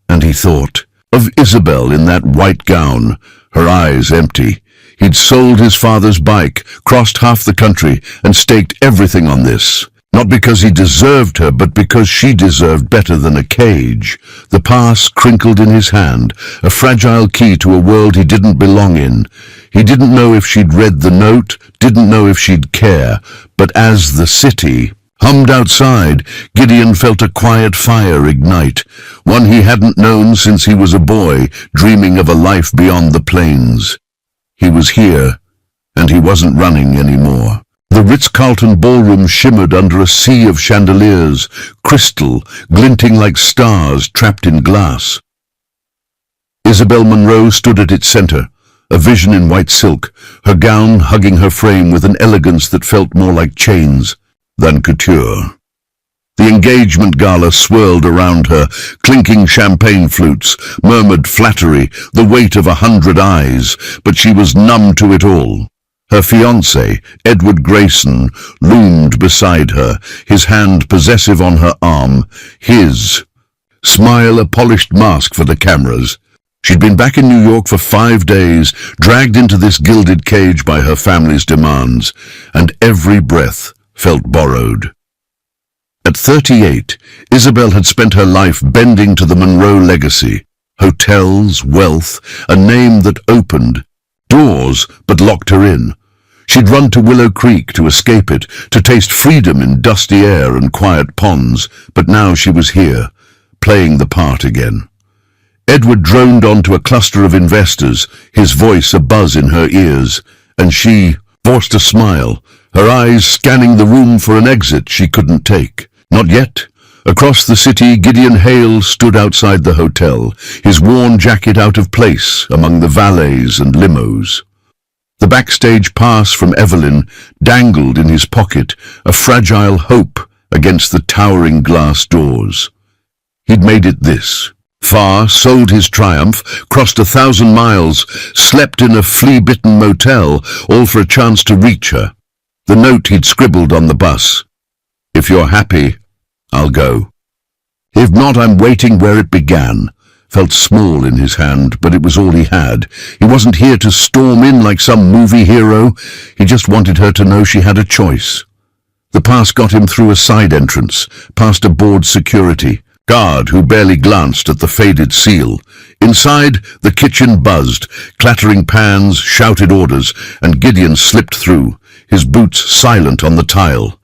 S1: And he thought of Isabel in that white gown, her eyes empty. He'd sold his father's bike, crossed half the country, and staked everything on this. Not because he deserved her, but because she deserved better than a cage. The pass crinkled in his hand, a fragile key to a world he didn't belong in. He didn't know if she'd read the note, didn't know if she'd care, but as the city hummed outside, Gideon felt a quiet fire ignite, one he hadn't known since he was a boy, dreaming of a life beyond the plains. He was here, and he wasn't running anymore. The Ritz-Carlton ballroom shimmered under a sea of chandeliers, crystal, glinting like stars trapped in glass. Isabel Munro stood at its center, a vision in white silk, her gown hugging her frame with an elegance that felt more like chains than couture. The engagement gala swirled around her, clinking champagne flutes, murmured flattery, the weight of 100 eyes, but she was numb to it all. Her fiancé, Edward Grayson, loomed beside her, his hand possessive on her arm, his smile a polished mask for the cameras. She'd been back in New York for 5 days, dragged into this gilded cage by her family's demands, and every breath felt borrowed. At 38, Isabel had spent her life bending to the Munro legacy. Hotels, wealth, a name that opened doors but locked her in. She'd run to Willow Creek to escape it, to taste freedom in dusty air and quiet ponds, but now she was here, playing the part again. Edward droned onto a cluster of investors, his voice abuzz in her ears, and she forced a smile, her eyes scanning the room for an exit she couldn't take. Not yet. Across the city, Gideon Hale stood outside the hotel, his worn jacket out of place among the valets and limos. The backstage pass from Evelyn dangled in his pocket, a fragile hope against the towering glass doors. He'd made it this far, sold his triumph, crossed 1,000 miles, slept in a flea-bitten motel, all for a chance to reach her. The note he'd scribbled on the bus. If you're happy, I'll go. If not, I'm waiting where it began. Felt small in his hand, but it was all he had. He wasn't here to storm in like some movie hero. He just wanted her to know she had a choice. The pass got him through a side entrance, past a bored security guard who barely glanced at the faded seal. Inside, the kitchen buzzed, clattering pans, shouted orders, and Gideon slipped through, his boots silent on the tile.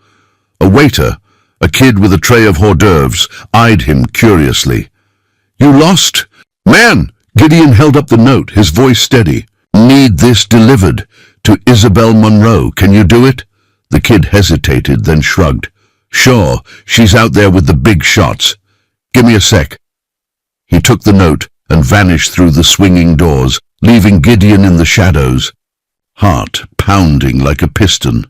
S1: A waiter, a kid with a tray of hors d'oeuvres, eyed him curiously. You lost? Man! Gideon held up the note, his voice steady. Need this delivered. To Isabel Munro. Can you do it? The kid hesitated, then shrugged. Sure, she's out there with the big shots. Give me a sec. He took the note and vanished through the swinging doors, leaving Gideon in the shadows, heart pounding like a piston.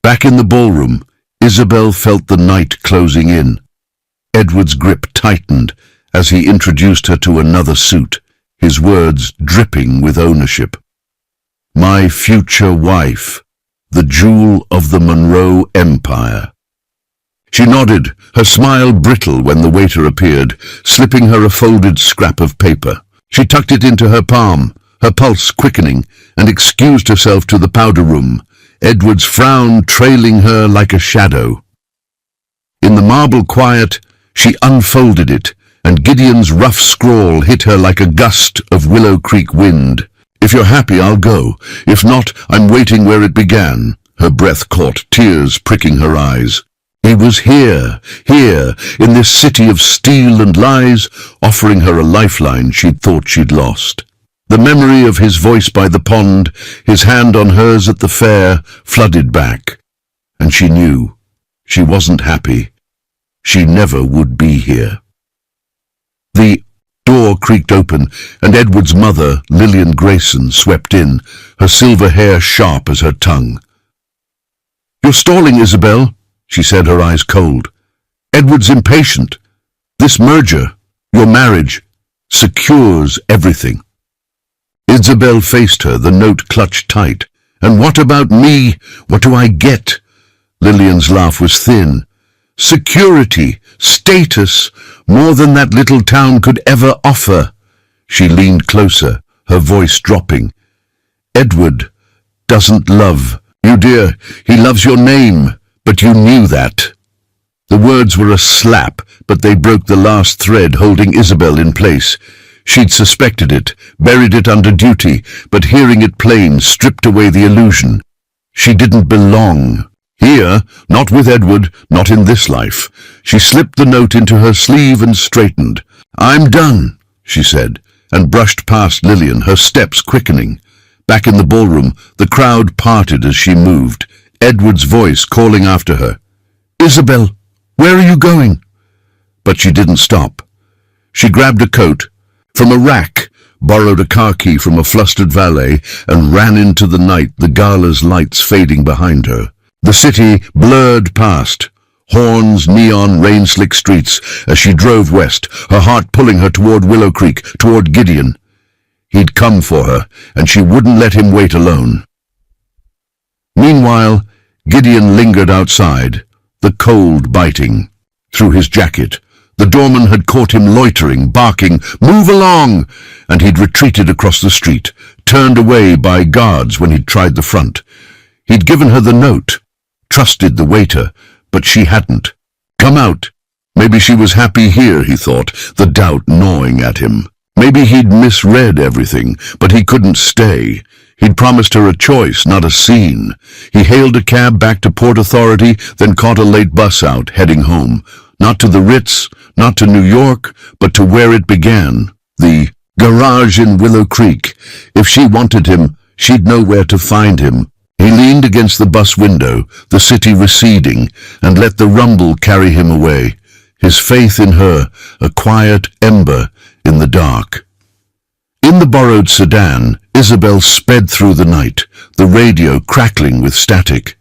S1: Back in the ballroom, Isabel felt the night closing in. Edward's grip tightened as he introduced her to another suit, his words dripping with ownership. My future wife, the jewel of the Munro Empire. She nodded, her smile brittle when the waiter appeared, slipping her a folded scrap of paper. She tucked it into her palm, her pulse quickening, and excused herself to the powder room, Edward's frown trailing her like a shadow. In the marble quiet, she unfolded it, and Gideon's rough scrawl hit her like a gust of Willow Creek wind. If you're happy, I'll go. If not, I'm waiting where it began. Her breath caught, tears pricking her eyes. He was here, in this city of steel and lies, offering her a lifeline she'd thought she'd lost. The memory of his voice by the pond, his hand on hers at the fair, flooded back. And she knew. She wasn't happy. She never would be here. The door creaked open, and Edward's mother, Lillian Grayson, swept in, her silver hair sharp as her tongue. You're stalling, Isabel, she said, her eyes cold. Edward's impatient. This merger, your marriage, secures everything. Isabel faced her, the note clutched tight. And what about me? What do I get? Lillian's laugh was thin. Security, status, more than that little town could ever offer. She leaned closer, her voice dropping. Edward doesn't love you, dear. He loves your name. But you knew that. The words were a slap, but they broke the last thread holding Isabel in place. She'd suspected it, buried it under duty, but hearing it plain stripped away the illusion. She didn't belong. Here, not with Edward, not in this life. She slipped the note into her sleeve and straightened. "I'm done," she said, and brushed past Lillian, her steps quickening. Back in the ballroom, the crowd parted as she moved, Edward's voice calling after her. "Isabel, where are you going?" But she didn't stop. She grabbed a coat from a rack, borrowed a car key from a flustered valet, and ran into the night, the gala's lights fading behind her. The city blurred past, horns, neon, rain-slick streets, as she drove west, her heart pulling her toward Willow Creek, toward Gideon. He'd come for her, and she wouldn't let him wait alone. Meanwhile, Gideon lingered outside, the cold biting through his jacket. The doorman had caught him loitering, barking, "Move along!" and he'd retreated across the street, turned away by guards when he'd tried the front. He'd given her the note, trusted the waiter, but she hadn't. Come out. Maybe she was happy here, he thought, the doubt gnawing at him. Maybe he'd misread everything, but he couldn't stay. He'd promised her a choice, not a scene. He hailed a cab back to Port Authority, then caught a late bus out, heading home. Not to the Ritz, not to New York, but to where it began, the garage in Willow Creek. If she wanted him, she'd know where to find him. He leaned against the bus window, the city receding, and let the rumble carry him away. His faith in her, a quiet ember in the dark. In the borrowed sedan, Isabel sped through the night, the radio crackling with static.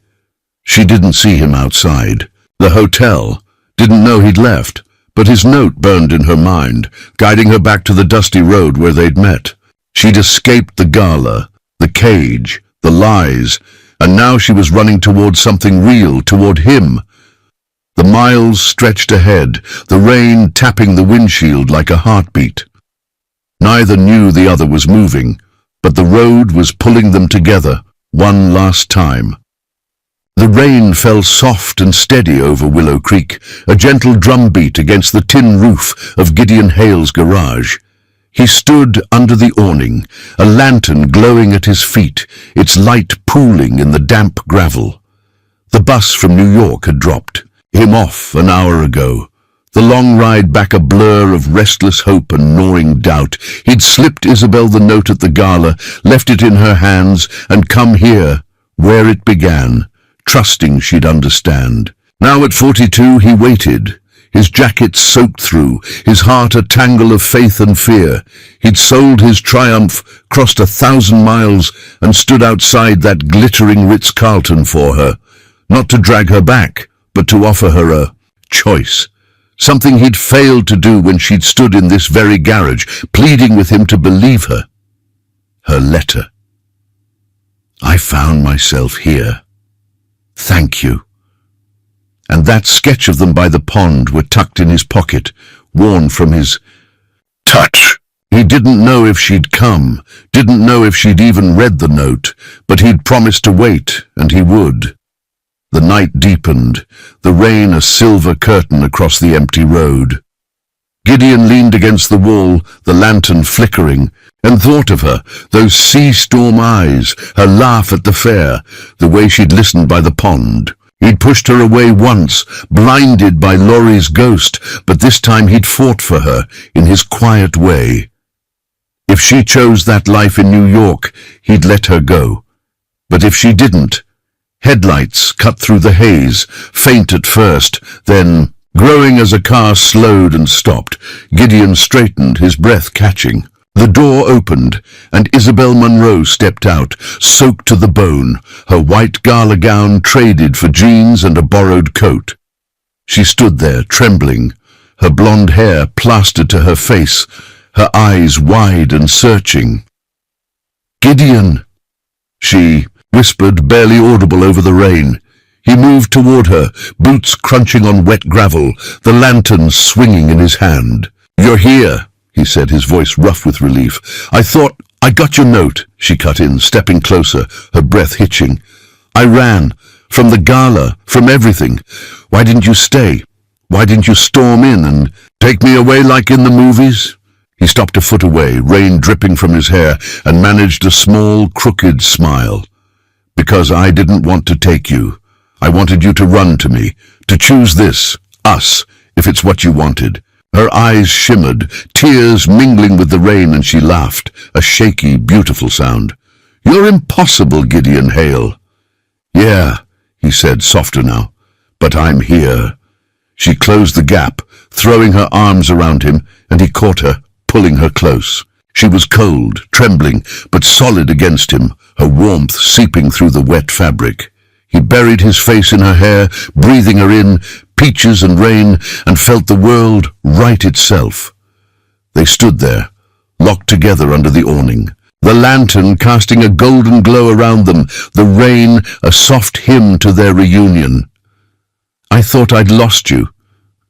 S1: She didn't see him outside. The hotel didn't know he'd left, but his note burned in her mind, guiding her back to the dusty road where they'd met. She'd escaped the gala, the cage, the lies, and now she was running toward something real, toward him. The miles stretched ahead, the rain tapping the windshield like a heartbeat. Neither knew the other was moving, but the road was pulling them together, one last time. The rain fell soft and steady over Willow Creek, a gentle drumbeat against the tin roof of Gideon Hale's garage. He stood under the awning, a lantern glowing at his feet, its light pooling in the damp gravel. The bus from New York had dropped him off an hour ago. The long ride back a blur of restless hope and gnawing doubt. He'd slipped Isabel the note at the gala, left it in her hands, and come here, where it began, trusting she'd understand. Now at 42 he waited, his jacket soaked through, his heart a tangle of faith and fear. He'd sold his triumph, crossed 1,000 miles, and stood outside that glittering Ritz-Carlton for her, not to drag her back, but to offer her a choice. Something he'd failed to do when she'd stood in this very garage, pleading with him to believe her. Her letter. "I found myself here. Thank you." And that sketch of them by the pond were tucked in his pocket, worn from his touch. He didn't know if she'd come, didn't know if she'd even read the note, but he'd promised to wait, and he would. The night deepened, the rain a silver curtain across the empty road. Gideon leaned against the wall, the lantern flickering, and thought of her, those sea-storm eyes, her laugh at the fair, the way she'd listened by the pond. He'd pushed her away once, blinded by Laurie's ghost, but this time he'd fought for her in his quiet way. If she chose that life in New York, he'd let her go. But if she didn't, headlights cut through the haze, faint at first, then, growing as a car slowed and stopped, Gideon straightened, his breath catching. The door opened, and Isabel Munro stepped out, soaked to the bone, her white gala gown traded for jeans and a borrowed coat. She stood there, trembling, her blonde hair plastered to her face, her eyes wide and searching. "Gideon," she whispered, barely audible over the rain. He moved toward her, boots crunching on wet gravel, the lantern swinging in his hand. "You're here," he said, his voice rough with relief. I got your note," she cut in, stepping closer, her breath hitching. "I ran. From the gala, from everything. Why didn't you stay? Why didn't you storm in and take me away like in the movies?" He stopped a foot away, rain dripping from his hair, and managed a small, crooked smile. Because I didn't want to take you. I wanted you to run to me, to choose this, us, if it's what you wanted. Her eyes shimmered, tears mingling with the rain, and she laughed, a shaky, beautiful sound. You're impossible, Gideon Hale. Yeah, he said, softer now, but I'm here. She closed the gap, throwing her arms around him, and he caught her, pulling her close. She was cold, trembling, but solid against him, her warmth seeping through the wet fabric. He buried his face in her hair, breathing her in, peaches and rain, and felt the world right itself. They stood there, locked together under the awning, the lantern casting a golden glow around them, the rain a soft hymn to their reunion. I thought I'd lost you,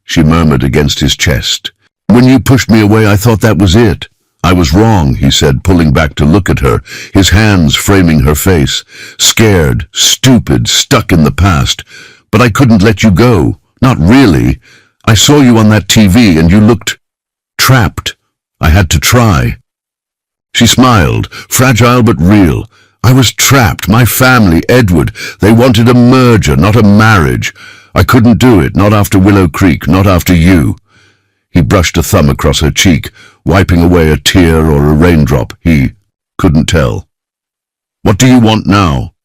S1: she murmured against his chest. When you pushed me away, I thought that was it. I was wrong, he said, pulling back to look at her, his hands framing her face. Scared, stupid, stuck in the past. But I couldn't let you go. Not really. I saw you on that TV and you looked trapped. I had to try. She smiled, fragile but real. I was trapped. My family, Edward, they wanted a merger, not a marriage. I couldn't do it, not after Willow Creek, not after you. He brushed a thumb across her cheek, wiping away a tear or a raindrop. He couldn't tell. What do you want now?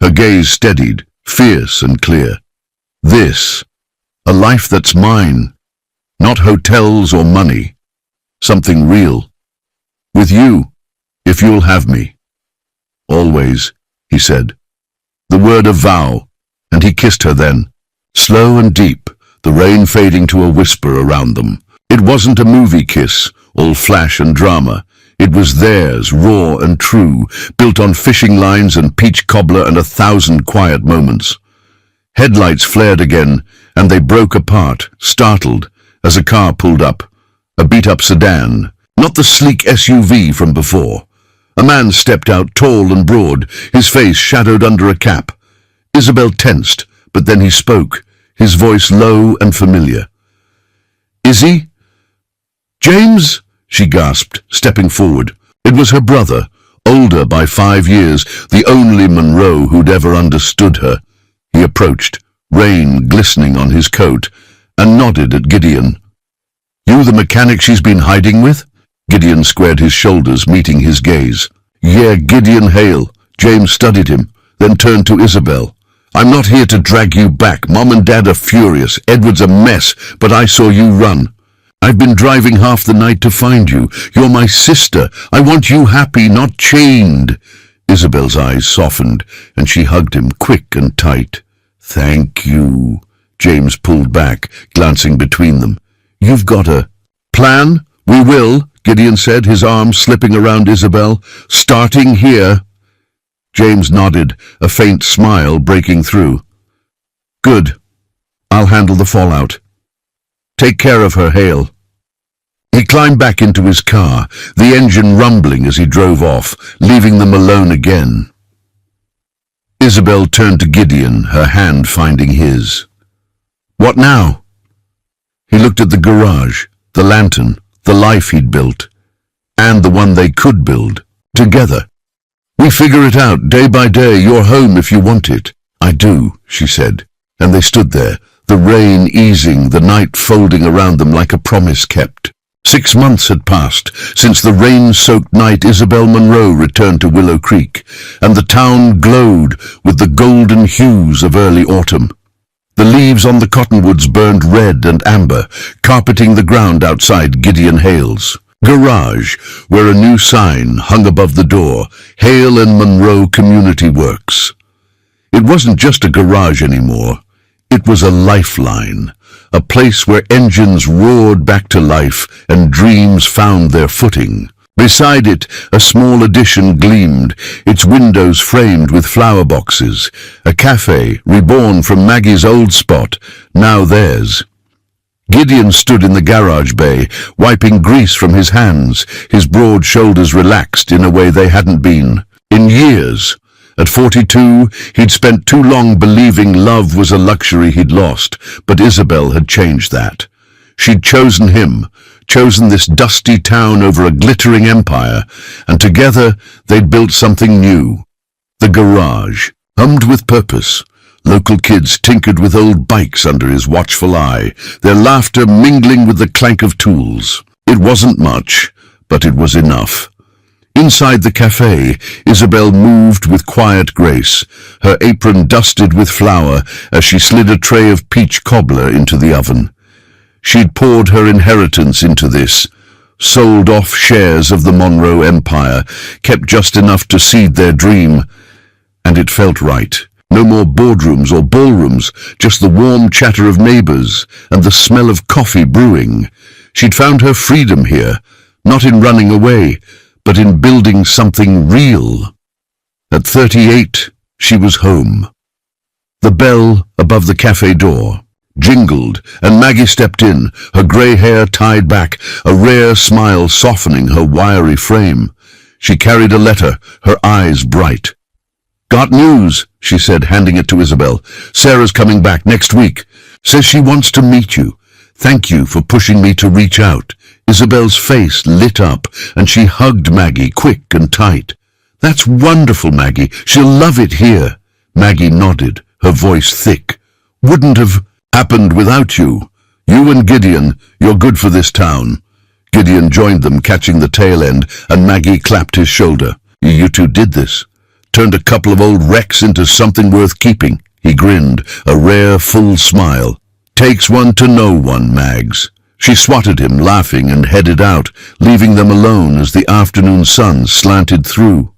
S1: Her gaze steadied, fierce and clear. This, a life that's mine, not hotels or money, something real. With you, if you'll have me. Always, he said. The word of vow, and he kissed her then, slow and deep, the rain fading to a whisper around them. It wasn't a movie kiss, all flash and drama. It was theirs, raw and true, built on fishing lines and peach cobbler and 1,000 quiet moments. Headlights flared again, and they broke apart, startled, as a car pulled up. A beat-up sedan, not the sleek SUV from before. A man stepped out, tall and broad, his face shadowed under a cap. Isabel tensed, but then he spoke, his voice low and familiar. Izzy? James? She gasped, stepping forward. It was her brother, older by 5 years, the only Monroe who'd ever understood her. He approached, rain glistening on his coat, and nodded at Gideon. You the mechanic she's been hiding with? Gideon squared his shoulders, meeting his gaze. Yeah, Gideon Hale. James studied him, then turned to Isabel. I'm not here to drag you back. Mom and Dad are furious. Edward's a mess, but I saw you run. I've been driving half the night to find you. You're my sister. I want you happy, not chained. Isabel's eyes softened, and she hugged him quick and tight. Thank you. James pulled back, glancing between them. You've got a plan? We will, Gideon said, his arm slipping around Isabel. Starting here. James nodded, a faint smile breaking through. Good. I'll handle the fallout. Take care of her, Hale. He climbed back into his car, the engine rumbling as he drove off, leaving them alone again. Isabel turned to Gideon, her hand finding his. What now? He looked at the garage, the lantern, the life he'd built, and the one they could build, together. We figure it out, day by day, you're home if you want it. I do, she said, and they stood there, the rain easing, the night folding around them like a promise kept. 6 months had passed since the rain-soaked night Isabel Monroe returned to Willow Creek, and the town glowed with the golden hues of early autumn. The leaves on the cottonwoods burned red and amber, carpeting the ground outside Gideon Hale's garage, where a new sign hung above the door, Hale and Monroe Community Works. It wasn't just a garage anymore. It was a lifeline, a place where engines roared back to life and dreams found their footing. Beside it, a small addition gleamed, its windows framed with flower boxes, a cafe reborn from Maggie's old spot, now theirs. Gideon stood in the garage bay, wiping grease from his hands, his broad shoulders relaxed in a way they hadn't been in years. At 42, he'd spent too long believing love was a luxury he'd lost, but Isabel had changed that. She'd chosen him, chosen this dusty town over a glittering empire, and together they'd built something new. The garage, hummed with purpose. Local kids tinkered with old bikes under his watchful eye, their laughter mingling with the clank of tools. It wasn't much, but it was enough. Inside the cafe, Isabel moved with quiet grace, her apron dusted with flour as she slid a tray of peach cobbler into the oven. She'd poured her inheritance into this, sold off shares of the Monroe Empire, kept just enough to seed their dream, and it felt right. No more boardrooms or ballrooms, just the warm chatter of neighbors and the smell of coffee brewing. She'd found her freedom here, not in running away, but in building something real. At 38, she was home. The bell above the cafe door jingled, and Maggie stepped in, her grey hair tied back, a rare smile softening her wiry frame. She carried a letter, her eyes bright. "Got news," she said, handing it to Isabel. "Sarah's coming back next week. Says she wants to meet you. Thank you for pushing me to reach out." Isabel's face lit up, and she hugged Maggie quick and tight. "That's wonderful, Maggie. She'll love it here." Maggie nodded, her voice thick. "Wouldn't have happened without you. You and Gideon, you're good for this town." Gideon joined them, catching the tail end, and Maggie clapped his shoulder. "You two did this. Turned a couple of old wrecks into something worth keeping." He grinned, a rare, full smile. "Takes one to know one, Mags." She swatted him, laughing, and headed out, leaving them alone as the afternoon sun slanted through.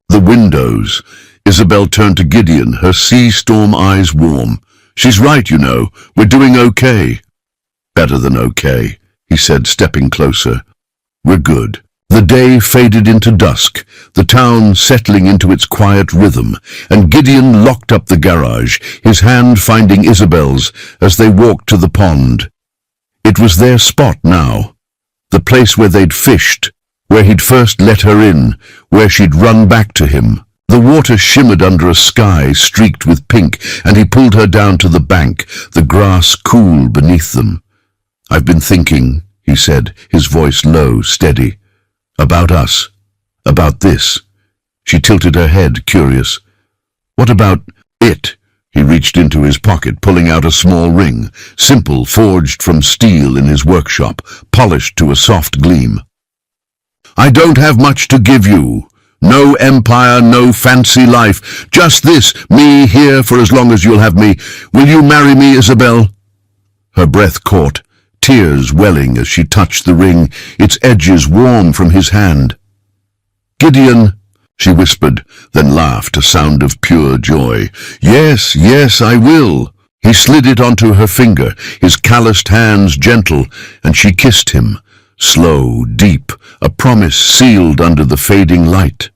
S1: The windows. Isabel turned to Gideon, her sea storm eyes warm. "She's right, you know. We're doing okay." "Better than okay," he said, stepping closer. "We're good." The day faded into dusk, the town settling into its quiet rhythm, and Gideon locked up the garage, his hand finding Isabel's as they walked to the pond. It was their spot now, the place where they'd fished, where he'd first let her in, where she'd run back to him. The water shimmered under a sky streaked with pink, and he pulled her down to the bank, the grass cool beneath them. "I've been thinking," he said, his voice low, steady. "About us. About this." She tilted her head, curious. "What about it?" He reached into his pocket, pulling out a small ring, simple, forged from steel in his workshop, polished to a soft gleam. "I don't have much to give you. No empire, no fancy life. Just this, me here for as long as you'll have me. Will you marry me, Isabel?" Her breath caught, tears welling as she touched the ring, its edges warm from his hand. "Gideon," she whispered, then laughed, a sound of pure joy. "Yes, yes, I will." He slid it onto her finger, his calloused hands gentle, and she kissed him, slow, deep, a promise sealed under the fading light.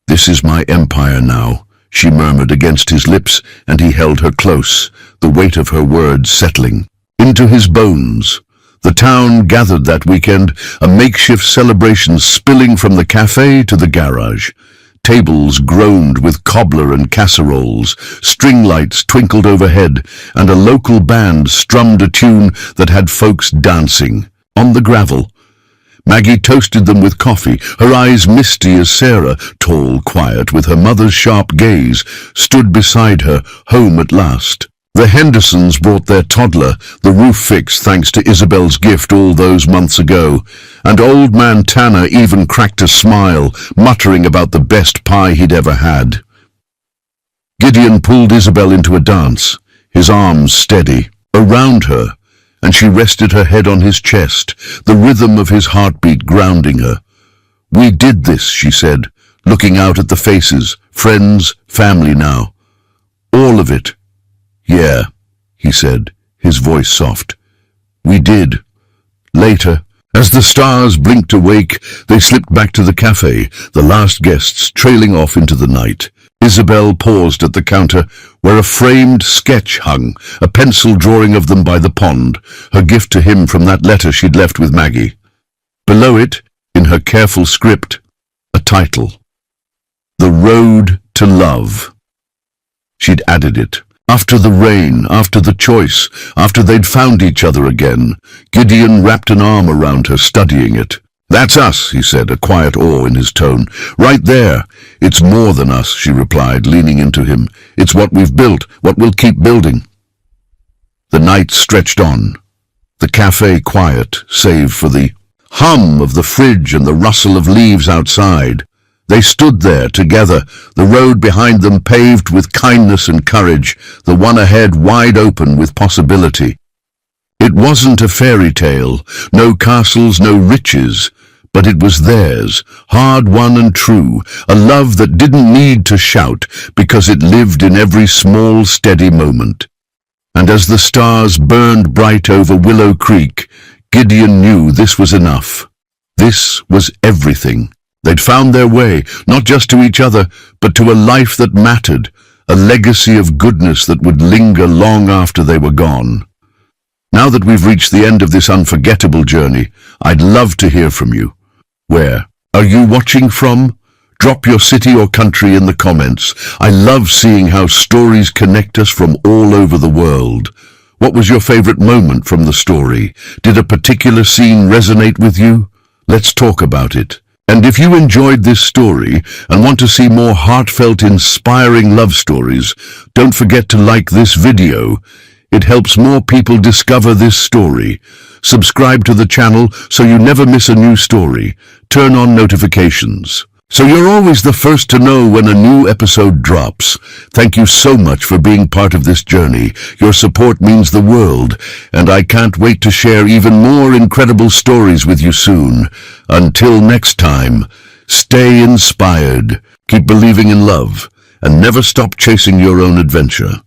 S1: "This is my empire now," she murmured against his lips, and he held her close, the weight of her words settling into his bones. The town gathered that weekend, a makeshift celebration spilling from the cafe to the garage. Tables groaned with cobbler and casseroles, string lights twinkled overhead, and a local band strummed a tune that had folks dancing. On the gravel, Maggie toasted them with coffee, her eyes misty as Sarah, tall, quiet, with her mother's sharp gaze, stood beside her, home at last. The Hendersons brought their toddler, the roof fixed thanks to Isabel's gift all those months ago, and old man Tanner even cracked a smile, muttering about the best pie he'd ever had. Gideon pulled Isabel into a dance, his arms steady, around her, and she rested her head on his chest, the rhythm of his heartbeat grounding her. "We did this," she said, looking out at the faces, friends, family now. "All of it." "Yeah," he said, his voice soft. "We did." Later, as the stars blinked awake, they slipped back to the cafe, the last guests trailing off into the night. Isabel paused at the counter where a framed sketch hung, a pencil drawing of them by the pond, her gift to him from that letter she'd left with Maggie. Below it, in her careful script, a title. "The Road to Love." She'd added it, After the rain, after the choice, after they'd found each other again, Gideon wrapped an arm around her, studying it. "That's us," he said, a quiet awe in his tone. "Right there." "It's more than us," she replied, leaning into him. "It's what we've built, what we'll keep building." The night stretched on. The cafe quiet, save for the hum of the fridge and the rustle of leaves outside. They stood there together, the road behind them paved with kindness and courage, the one ahead wide open with possibility. It wasn't a fairy tale, no castles, no riches, but it was theirs, hard-won and true, a love that didn't need to shout because it lived in every small, steady moment. And as the stars burned bright over Willow Creek, Gideon knew this was enough. This was everything. They'd found their way, not just to each other, but to a life that mattered, a legacy of goodness that would linger long after they were gone. Now that we've reached the end of this unforgettable journey, I'd love to hear from you. Where are you watching from? Drop your city or country in the comments. I love seeing how stories connect us from all over the world. What was your favorite moment from the story? Did a particular scene resonate with you? Let's talk about it. And if you enjoyed this story and want to see more heartfelt, inspiring love stories, don't forget to like this video. It helps more people discover this story. Subscribe to the channel so you never miss a new story. Turn on notifications, so you're always the first to know when a new episode drops. Thank you so much for being part of this journey. Your support means the world, and I can't wait to share even more incredible stories with you soon. Until next time, stay inspired, keep believing in love, and never stop chasing your own adventure.